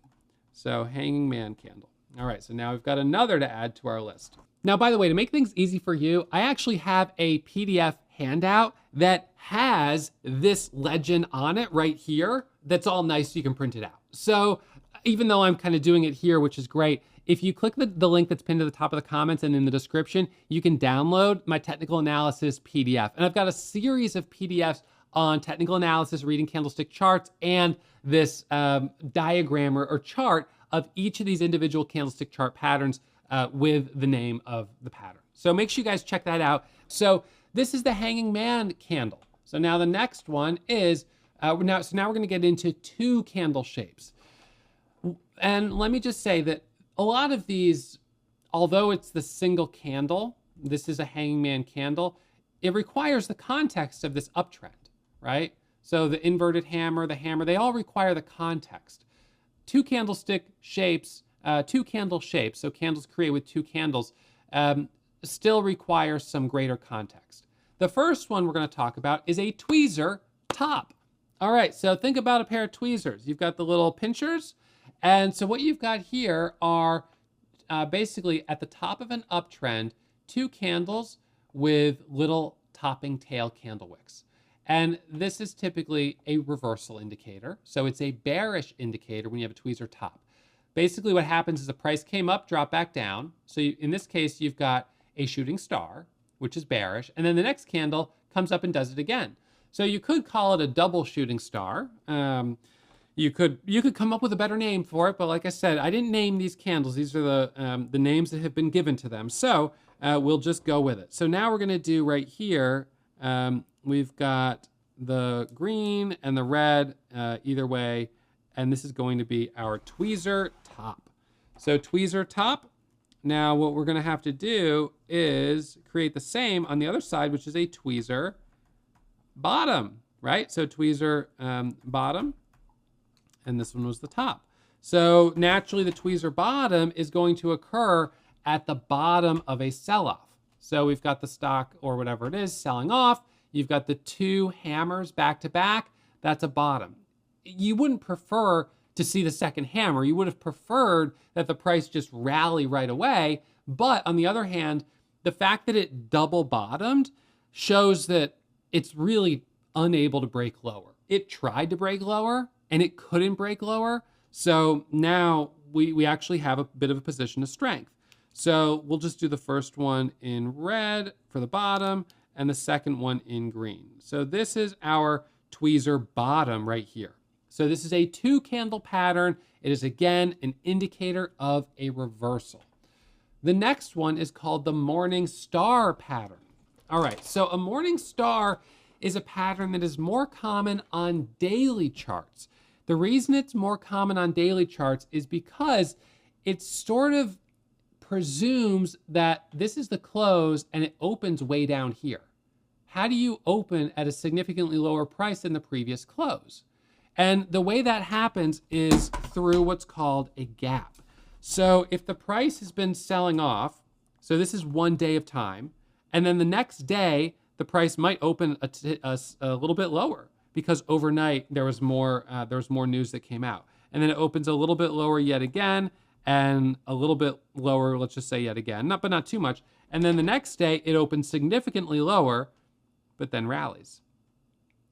So hanging man candle. All right, so now we've got another to add to our list. Now, by the way, to make things easy for you, I actually have a PDF handout that has this legend on it right here. That's all nice, so you can print it out. So even though I'm kind of doing it here, which is great, if you click the link that's pinned to the top of the comments and in the description, you can download my technical analysis PDF. And I've got a series of PDFs on technical analysis, reading candlestick charts, and this diagram or chart of each of these individual candlestick chart patterns with the name of the pattern. So make sure you guys check that out. So this is the hanging man candle. So now the next one is, now we're gonna get into two candle shapes. And let me just say that a lot of these, although it's the single candle, this is a hanging man candle, it requires the context of this uptrend, right? So the inverted hammer, the hammer, they all require the context. Two candlestick shapes, two candle shapes, so candles created with two candles, still require some greater context. The first one we're going to talk about is a tweezer top. All right, so think about a pair of tweezers. You've got the little pinchers, and so what you've got here are basically at the top of an uptrend, two candles with little topping tail candle wicks. And this is typically a reversal indicator. So it's a bearish indicator when you have a tweezer top. Basically what happens is the price came up, dropped back down. So in this case, you've got a shooting star, which is bearish. And then the next candle comes up and does it again. So you could call it a double shooting star. You could come up with a better name for it. But like I said, I didn't name these candles. These are the names that have been given to them. So we'll just go with it. So now we're going to do right here, we've got the green and the red either way, and this is going to be our tweezer top. So tweezer top. Now what we're going to have to do is create the same on the other side, which is a tweezer bottom, right? So tweezer bottom, and this one was the top. So naturally the tweezer bottom is going to occur at the bottom of a sell-off. So we've got the stock or whatever it is selling off. You've got the two hammers back to back. That's a bottom. You wouldn't prefer to see the second hammer. You would have preferred that the price just rally right away. But on the other hand, the fact that it double bottomed shows that it's really unable to break lower. It tried to break lower and it couldn't break lower. So now we actually have a bit of a position of strength. So we'll just do the first one in red for the bottom and the second one in green. So this is our tweezer bottom right here. So this is a two candle pattern. It is again an indicator of a reversal. The next one is called the morning star pattern. All right, so a morning star is a pattern that is more common on daily charts. The reason it's more common on daily charts is because it sort of presumes that this is the close and it opens way down here. how do you open at a significantly lower price than the previous close? And the way that happens is through what's called a gap. So if the price has been selling off, so this is 1 day of time, and then the next day, the price might open a little bit lower because overnight there was more news that came out. And then it opens a little bit lower yet again, and a little bit lower, let's just say yet again, but not too much. And then the next day it opens significantly lower, but then rallies,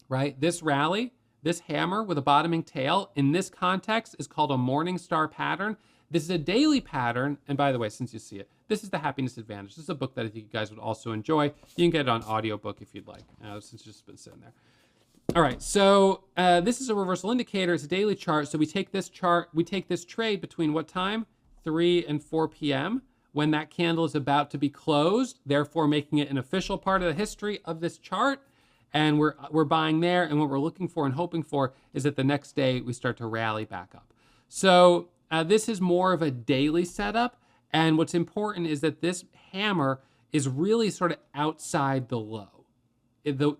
right? This rally, this hammer with a bottoming tail in this context is called a morning star pattern. This is a daily pattern. And by the way, since you see it, this is The Happiness Advantage. This is a book that I think you guys would also enjoy. You can get it on audiobook if you'd like, since it's just been sitting there. All right, so this is a reversal indicator. It's a daily chart. So we take this trade between what time? 3 and 4 p.m. when that candle is about to be closed, therefore making it an official part of the history of this chart. And we're buying there, and what we're looking for and hoping for is that the next day we start to rally back up. So this is more of a daily setup, and what's important is that this hammer is really sort of outside the low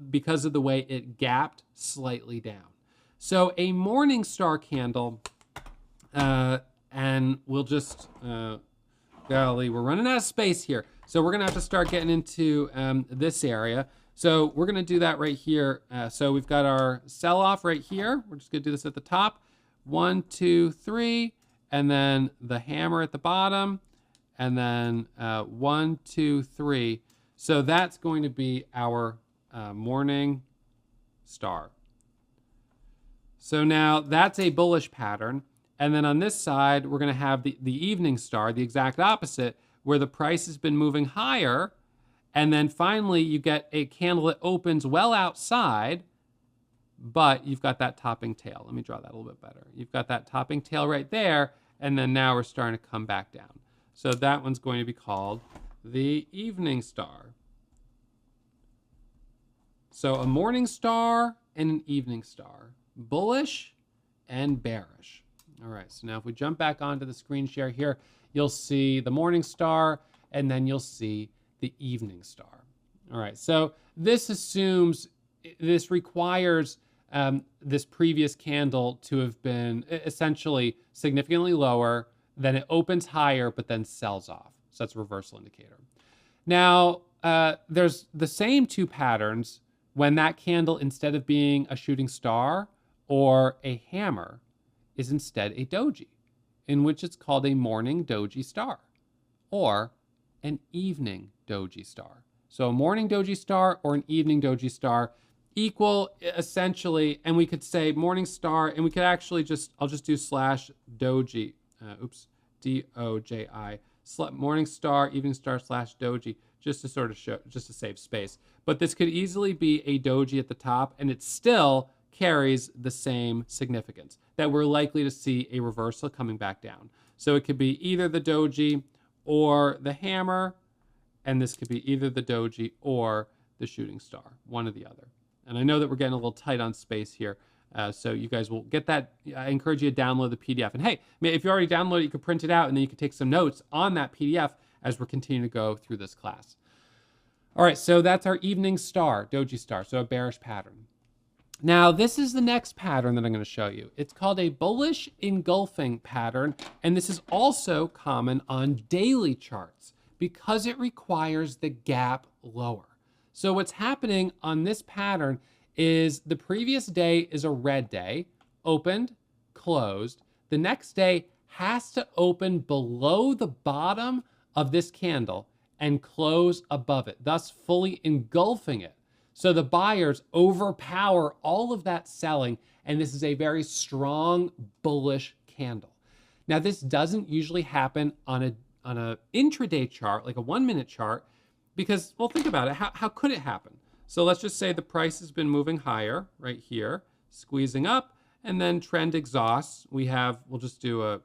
because of the way it gapped slightly down. So a morning star candle, and we'll just, golly, we're running out of space here. So we're gonna have to start getting into this area. So we're gonna do that right here. So we've got our sell-off right here. We're just gonna do this at the top. 1, 2, 3, and then the hammer at the bottom, and then 1, 2, 3. So that's going to be our morning star. So now that's a bullish pattern. And then on this side, we're gonna have the evening star, the exact opposite, where the price has been moving higher. And then finally, you get a candle that opens well outside, but you've got that topping tail. Let me draw that a little bit better. You've got that topping tail right there, and then now we're starting to come back down. So that one's going to be called the evening star. So a morning star and an evening star, bullish and bearish. All right, so now if we jump back onto the screen share here, you'll see the morning star, and then you'll see the evening star. All right, so this requires this previous candle to have been essentially significantly lower, then it opens higher, but then sells off. So that's a reversal indicator. Now, there's the same two patterns when that candle, instead of being a shooting star or a hammer, is instead a doji, in which it's called a morning doji star or an evening doji star. So a morning doji star or an evening doji star equal essentially, and we could say morning star, and we could actually I'll just do slash doji, D-O-J-I, morning star, evening star slash doji, just to sort of show, just to save space. But this could easily be a doji at the top, and it still carries the same significance, that we're likely to see a reversal coming back down. So it could be either the doji or the hammer, and this could be either the doji or the shooting star, one or the other. And I know that we're getting a little tight on space here, so you guys will get that. I encourage you to download the PDF. And hey, if you already downloaded it, you can print it out, and then you can take some notes on that PDF as we're continuing to go through this class. All right, so that's our evening star, doji star, so a bearish pattern. Now, this is the next pattern that I'm going to show you. It's called a bullish engulfing pattern, and this is also common on daily charts because it requires the gap lower. So what's happening on this pattern is the previous day is a red day, opened, closed. The next day has to open below the bottom of this candle and close above it, thus fully engulfing it. So the buyers overpower all of that selling, and this is a very strong bullish candle. Now, this doesn't usually happen on a intraday chart, like a 1-minute chart, because, well, think about it. How could it happen? So let's just say the price has been moving higher right here, squeezing up, and then trend exhausts. We'll just do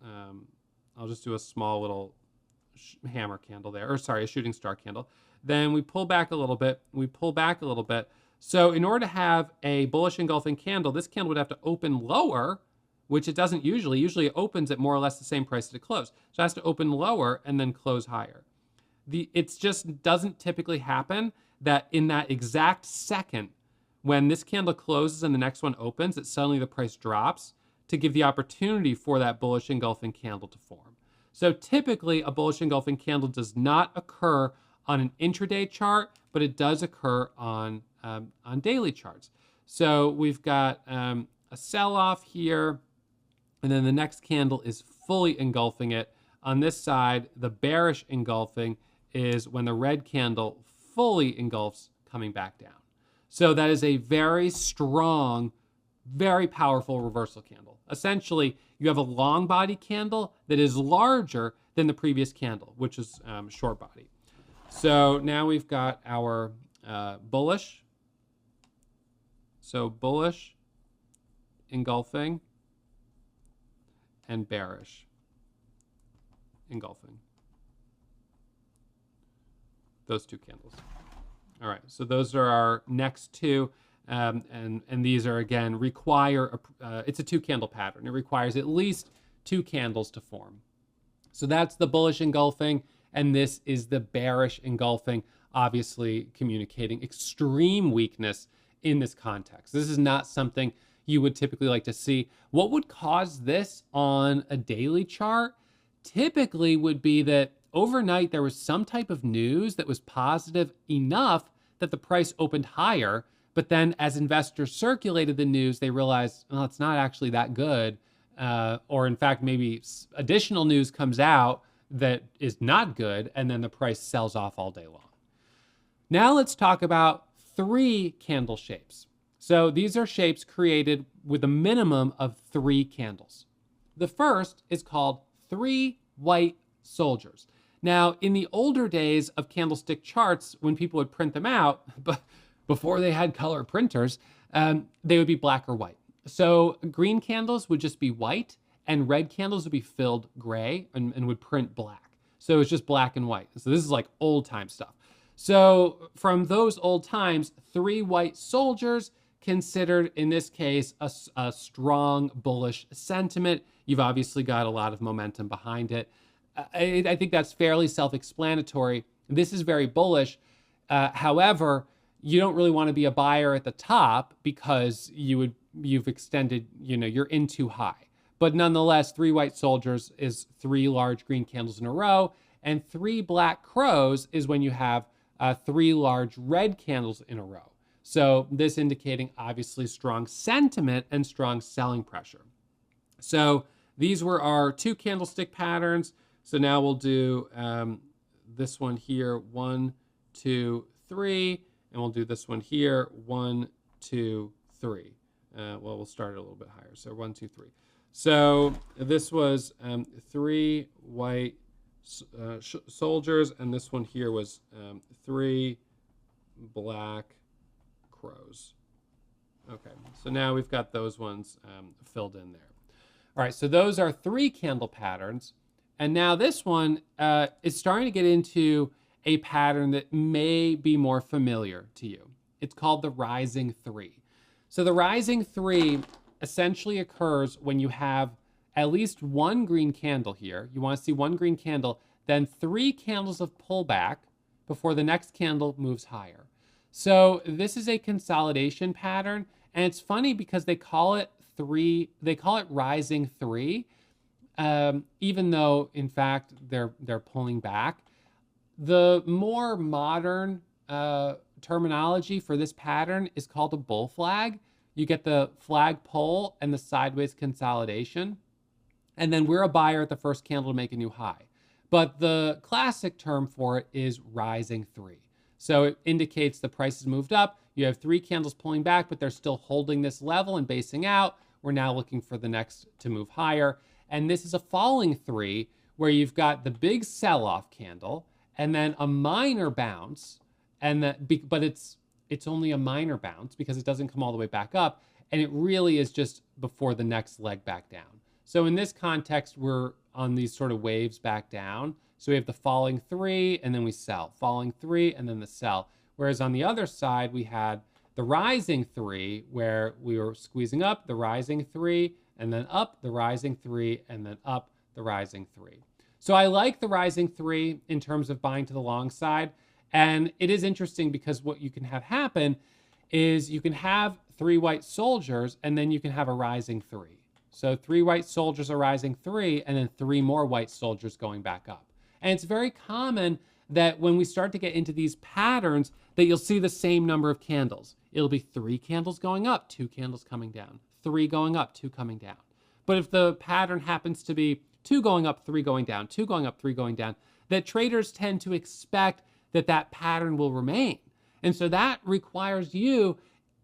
I'll just do a small little hammer candle there, or sorry, a shooting star candle. Then we pull back a little bit, we pull back a little bit. So in order to have a bullish engulfing candle, this candle would have to open lower, which it doesn't usually. Usually it opens at more or less the same price that it closed. So it has to open lower and then close higher. It just doesn't typically happen that in that exact second, when this candle closes and the next one opens, that suddenly the price drops to give the opportunity for that bullish engulfing candle to form. So typically, a bullish engulfing candle does not occur on an intraday chart, but it does occur on daily charts. So we've got a sell-off here, and then the next candle is fully engulfing it. On this side, the bearish engulfing is when the red candle fully engulfs coming back down. So that is a very strong, very powerful reversal candle. Essentially, you have a long body candle that is larger than the previous candle, which is short body. So now we've got our bullish. So bullish, engulfing, and bearish, engulfing. Those two candles. All right, so those are our next two. And these are, again, it's a two candle pattern. It requires at least two candles to form. So that's the bullish engulfing, and this is the bearish engulfing, obviously communicating extreme weakness in this context. This is not something you would typically like to see. What would cause this on a daily chart typically would be that overnight there was some type of news that was positive enough that the price opened higher. But then as investors circulated the news, they realized, well, it's not actually that good. Or in fact, maybe additional news comes out that is not good, and then the price sells off all day long. Now let's talk about three candle shapes. So these are shapes created with a minimum of three candles. The first is called three white soldiers. Now, in the older days of candlestick charts, when people would print them out, but before they had color printers, they would be black or white. So green candles would just be white, and red candles would be filled gray and would print black. So it's just black and white. So this is like old time stuff. So from those old times, three white soldiers considered, in this case, a strong bullish sentiment. You've obviously got a lot of momentum behind it. I think that's fairly self-explanatory. This is very bullish. However, you don't really want to be a buyer at the top because you've extended, you're in too high. But nonetheless, three white soldiers is three large green candles in a row, and three black crows is when you have three large red candles in a row. So this indicating obviously strong sentiment and strong selling pressure. So these were our two candlestick patterns. So now we'll do this one here, 1, 2, 3, and we'll do this one here, 1, 2, 3. Well, we'll start it a little bit higher. So 1, 2, 3. So this was three white soldiers, and this one here was three black crows. Okay, so now we've got those ones filled in there. All right, so those are three candle patterns. And now this one is starting to get into a pattern that may be more familiar to you. It's called the rising three. So the rising three essentially occurs when you have at least one green candle here. You want to see one green candle, then three candles of pullback before the next candle moves higher. So this is a consolidation pattern, and it's funny because they call it rising three. Even though, in fact, they're pulling back. The more modern terminology for this pattern is called a bull flag. You get the flag pull and the sideways consolidation. And then we're a buyer at the first candle to make a new high. But the classic term for it is rising three. So it indicates the price has moved up. You have three candles pulling back, but they're still holding this level and basing out. We're now looking for the next to move higher. And this is a falling three where you've got the big sell-off candle and then a minor bounce, but it's only a minor bounce because it doesn't come all the way back up, and it really is just before the next leg back down. So in this context, we're on these sort of waves back down. So we have the falling three, and then we sell. Falling three, and then the sell. Whereas on the other side, we had the rising three, where we were squeezing up, the rising three, and then up, the rising three, and then up, the rising three. So I like the rising three in terms of buying to the long side. And it is interesting because what you can have happen is you can have 3 white soldiers and then you can have a rising 3. So 3 white soldiers, a rising 3, and then 3 more white soldiers going back up. And it's very common that when we start to get into these patterns that you'll see the same number of candles. It'll be 3 candles going up, 2 candles coming down, 3 going up, 2 coming down. But if the pattern happens to be 2 going up, 3 going down, 2 going up, 3 going down, that traders tend to expect that that pattern will remain. And so that requires you,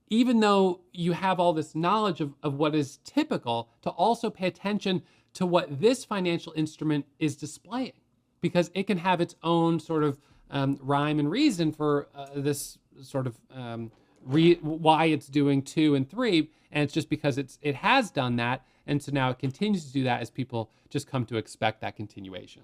even though you have all this knowledge of what is typical, to also pay attention to what this financial instrument is displaying, because it can have its own sort of rhyme and reason for this sort of why it's doing 2 and 3. And it's just because it has done that. And so now it continues to do that as people just come to expect that continuation.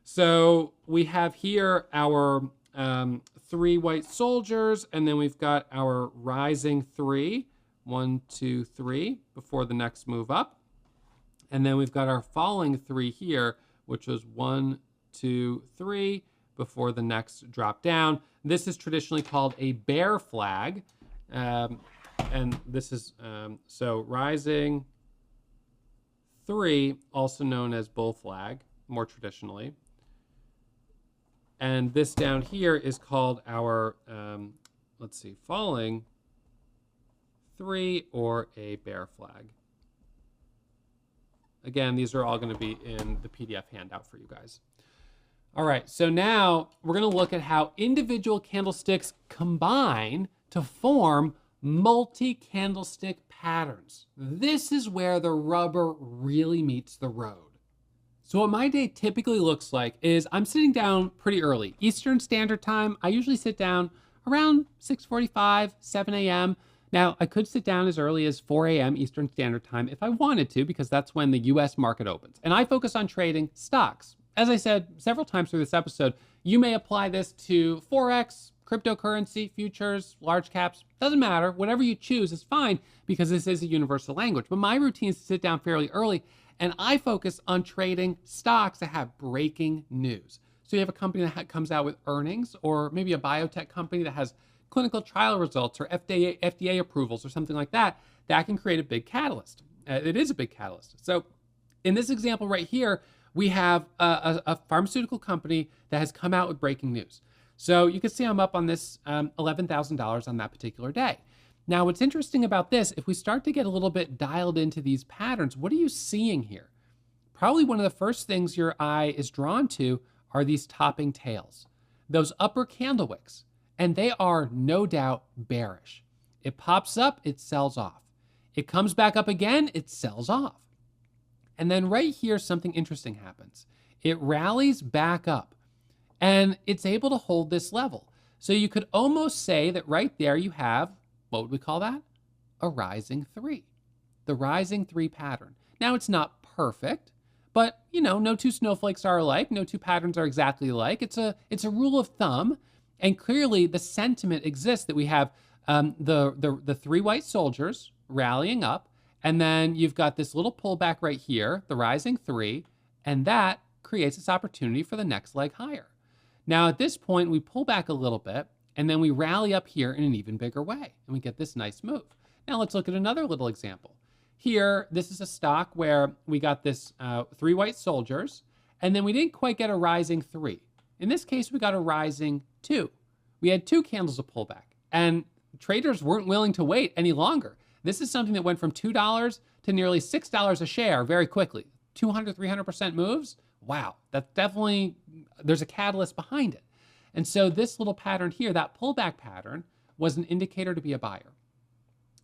So we have here our 3 white soldiers, and then we've got our rising 3, 1, 2, 3, before the next move up. And then we've got our falling 3 here, which was 1, 2, 3, before the next drop down. This is traditionally called a bear flag. And this is, so rising 3, also known as bull flag, more traditionally. And this down here is called our, let's see, falling 3 or a bear flag. Again, these are all going to be in the PDF handout for you guys. All right, so now we're going to look at how individual candlesticks combine to form multi-candlestick patterns. This is where the rubber really meets the road. So what my day typically looks like is I'm sitting down pretty early. Eastern Standard Time, I usually sit down around 6:45, 7 a.m. Now, I could sit down as early as 4 a.m. Eastern Standard Time if I wanted to, because that's when the US market opens. And I focus on trading stocks. As I said several times through this episode, you may apply this to Forex, cryptocurrency, futures, large caps, doesn't matter. Whatever you choose is fine, because this is a universal language. But my routine is to sit down fairly early, and I focus on trading stocks that have breaking news. So you have a company that comes out with earnings, or maybe a biotech company that has clinical trial results or FDA approvals or something like that, that can create a big catalyst. It is a big catalyst. So in this example right here, we have a pharmaceutical company that has come out with breaking news. So you can see I'm up on this $11,000 on that particular day. Now, what's interesting about this, if we start to get a little bit dialed into these patterns, what are you seeing here? Probably one of the first things your eye is drawn to are these topping tails, those upper candle wicks, and they are no doubt bearish. It pops up, it sells off. It comes back up again, it sells off. And then right here, something interesting happens. It rallies back up, and it's able to hold this level. So you could almost say that right there you have, what would we call that? A rising 3, the rising 3 pattern. Now, it's not perfect, but no 2 snowflakes are alike. No 2 patterns are exactly alike. It's a rule of thumb, and clearly the sentiment exists that we have the 3 white soldiers rallying up, and then you've got this little pullback right here, the rising 3, and that creates this opportunity for the next leg higher. Now, at this point, we pull back a little bit, and then we rally up here in an even bigger way, and we get this nice move. Now, let's look at another little example. Here, this is a stock where we got this 3 white soldiers, and then we didn't quite get a rising 3. In this case, we got a rising 2. We had 2 candles of pullback, and traders weren't willing to wait any longer. This is something that went from $2 to nearly $6 a share very quickly. 200, 300% moves. Wow, that's definitely, there's a catalyst behind it. And so this little pattern here, that pullback pattern, was an indicator to be a buyer.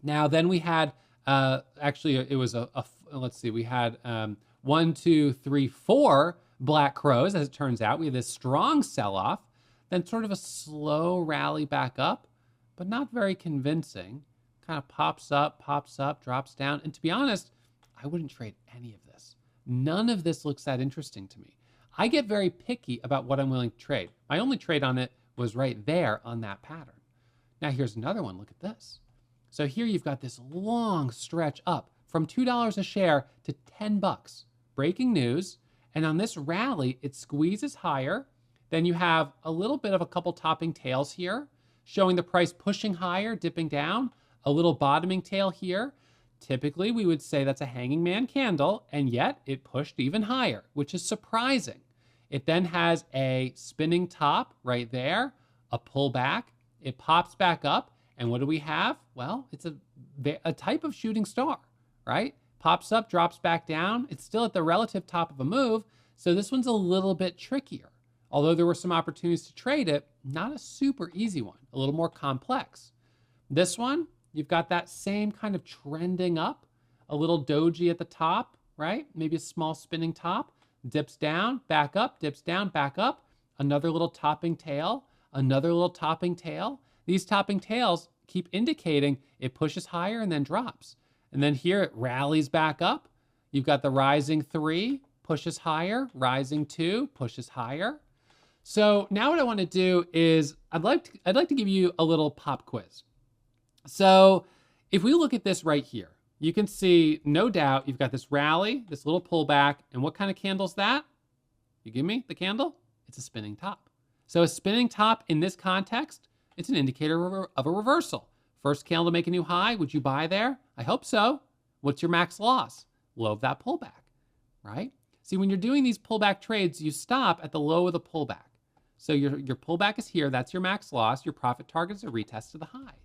Now, then we had, actually, it was let's see, we had 1, 2, 3, 4 black crows, as it turns out. We had this strong sell-off, then sort of a slow rally back up, but not very convincing. Kind of pops up, drops down. And to be honest, I wouldn't trade any of this. None of this looks that interesting to me. I get very picky about what I'm willing to trade. My only trade on it was right there on that pattern. Now here's another one. Look at this. So here you've got this long stretch up from $2 a share to $10. Breaking news. And on this rally, it squeezes higher, Then you have a little bit of a couple topping tails here, showing the price pushing higher, dipping down, a little bottoming tail here. Typically, we would say that's a hanging man candle, and yet it pushed even higher, which is surprising. It then has a spinning top right there, a pullback. It pops back up, and what do we have? Well, it's a type of shooting star, right? Pops up, drops back down. It's still at the relative top of a move, so this one's a little bit trickier. Although there were some opportunities to trade it, not a super easy one, a little more complex. This one, you've got that same kind of trending up, a little doji at the top, right? Maybe a small spinning top, dips down, back up, dips down, back up, another little topping tail, another little topping tail. These topping tails keep indicating it pushes higher and then drops. And then here it rallies back up. You've got the rising 3, pushes higher, rising 2, pushes higher. So now what I want to do is I'd like to give you a little pop quiz. So if we look at this right here, you can see, no doubt, you've got this rally, this little pullback, and what kind of candle is that? You give me the candle? It's a spinning top. So a spinning top in this context, it's an indicator of a reversal. First candle to make a new high, would you buy there? I hope so. What's your max loss? Low of that pullback, right? See, when you're doing these pullback trades, you stop at the low of the pullback. So your pullback is here, that's your max loss. Your profit target is a retest to the high.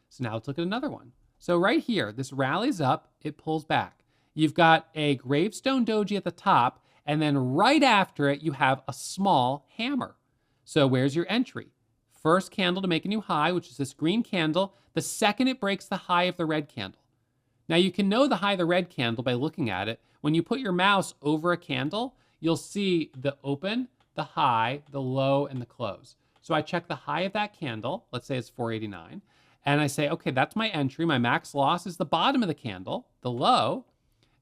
So now let's look at another one. So right here, this rallies up, it pulls back. You've got a gravestone doji at the top, and then right after it, you have a small hammer. So where's your entry? First candle to make a new high, which is this green candle. The second it breaks the high of the red candle. Now you can know the high of the red candle by looking at it. When you put your mouse over a candle, you'll see the open, the high, the low, and the close. So I check the high of that candle, let's say it's 489, and I say, okay, that's my entry. My max loss is the bottom of the candle, the low,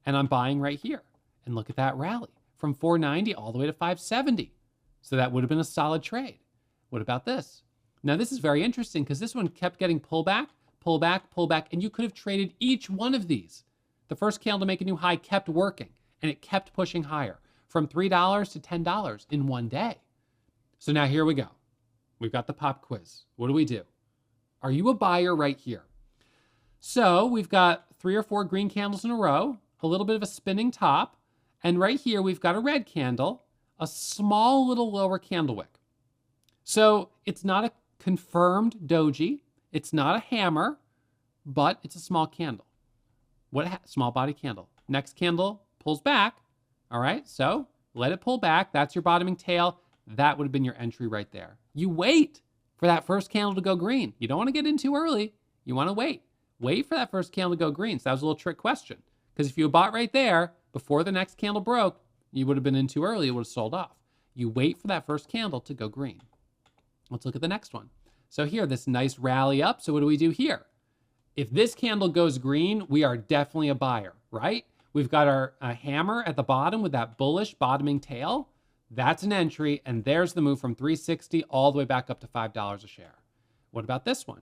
and I'm buying right here. And look at that rally from 490 all the way to 570. So that would have been a solid trade. What about this? Now this is very interesting because this one kept getting pullback, pullback, pullback, and you could have traded each one of these. The first candle to make a new high kept working, and it kept pushing higher from $3 to $10 in one day. So now here we go. We've got the pop quiz. What do we do? Are you a buyer right here? So we've got 3 or 4 green candles in a row, a little bit of a spinning top, and right here we've got a red candle, a small little lower candle wick. So it's not a confirmed doji, it's not a hammer, but it's a small candle. Small body candle. Next candle pulls back. All right, so let it pull back. That's your bottoming tail. That would have been your entry right there. You wait for that first candle to go green. You don't want to get in too early. You want to wait. Wait for that first candle to go green. So that was a little trick question. Because if you bought right there before the next candle broke, you would have been in too early. It would have sold off. You wait for that first candle to go green. Let's look at the next one. So here, this nice rally up. So what do we do here? If this candle goes green, we are definitely a buyer, right? We've got our hammer at the bottom with that bullish bottoming tail. That's an entry, and there's the move from 360 all the way back up to $5 a share. What about this one?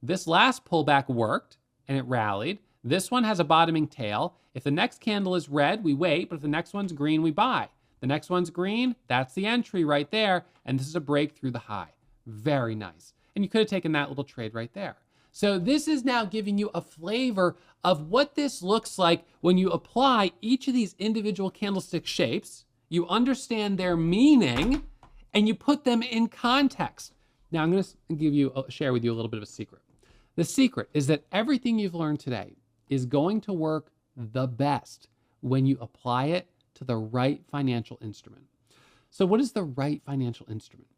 This last pullback worked, and it rallied. This one has a bottoming tail. If the next candle is red, we wait, but if the next one's green, we buy. The next one's green, that's the entry right there, and this is a break through the high. Very nice. And you could have taken that little trade right there. So this is now giving you a flavor of what this looks like when you apply each of these individual candlestick shapes, you understand their meaning, and you put them in context. Now I'm going to share with you a little bit of a secret. The secret is that everything you've learned today is going to work the best when you apply it to the right financial instrument. So what is the right financial instrument?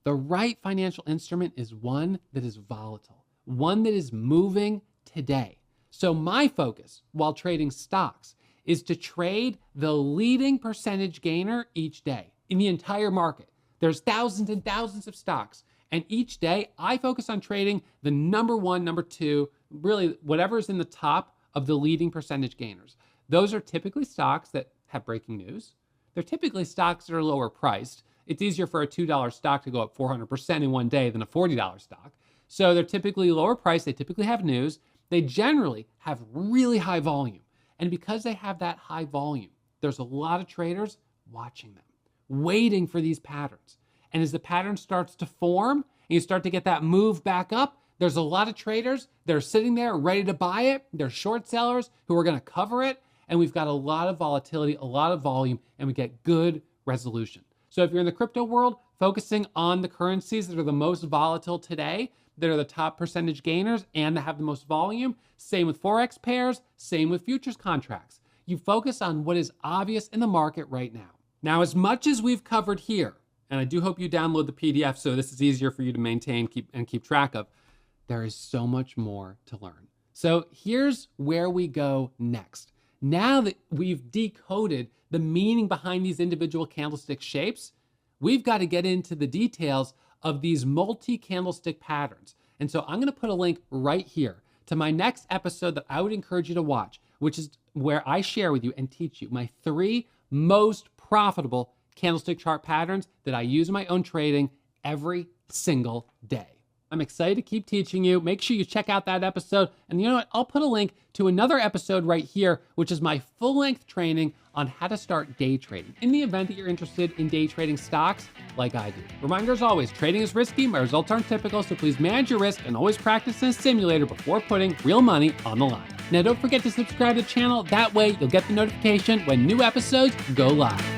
The right financial instrument is one that is volatile, one that is moving today. So my focus while trading stocks is to trade the leading percentage gainer each day in the entire market. There's thousands and thousands of stocks, and each day I focus on trading the number 1, number 2, really whatever's in the top of the leading percentage gainers. Those are typically stocks that have breaking news. They're typically stocks that are lower priced. It's easier for a $2 stock to go up 400% in one day than a $40 stock. So they're typically lower priced. They typically have news. They generally have really high volume. And because they have that high volume, there's a lot of traders watching them, waiting for these patterns. And as the pattern starts to form and you start to get that move back up, there's a lot of traders that are sitting there ready to buy it. There's short sellers who are going to cover it. And we've got a lot of volatility, a lot of volume, and we get good resolution. So if you're in the crypto world, focusing on the currencies that are the most volatile today, that are the top percentage gainers and that have the most volume, same with Forex pairs, same with futures contracts. You focus on what is obvious in the market right now. Now, as much as we've covered here, and I do hope you download the PDF so this is easier for you to maintain and keep track of, there is so much more to learn. So here's where we go next. Now that we've decoded the meaning behind these individual candlestick shapes, we've got to get into the details of these multi-candlestick patterns. And so I'm going to put a link right here to my next episode that I would encourage you to watch, which is where I share with you and teach you my 3 most profitable candlestick chart patterns that I use in my own trading every single day. I'm excited to keep teaching you. Make sure you check out that episode. And you know what? I'll put a link to another episode right here, which is my full-length training on how to start day trading in the event that you're interested in day trading stocks like I do. Reminder as always, trading is risky. My results aren't typical, so please manage your risk and always practice in a simulator before putting real money on the line. Now, don't forget to subscribe to the channel. That way, you'll get the notification when new episodes go live.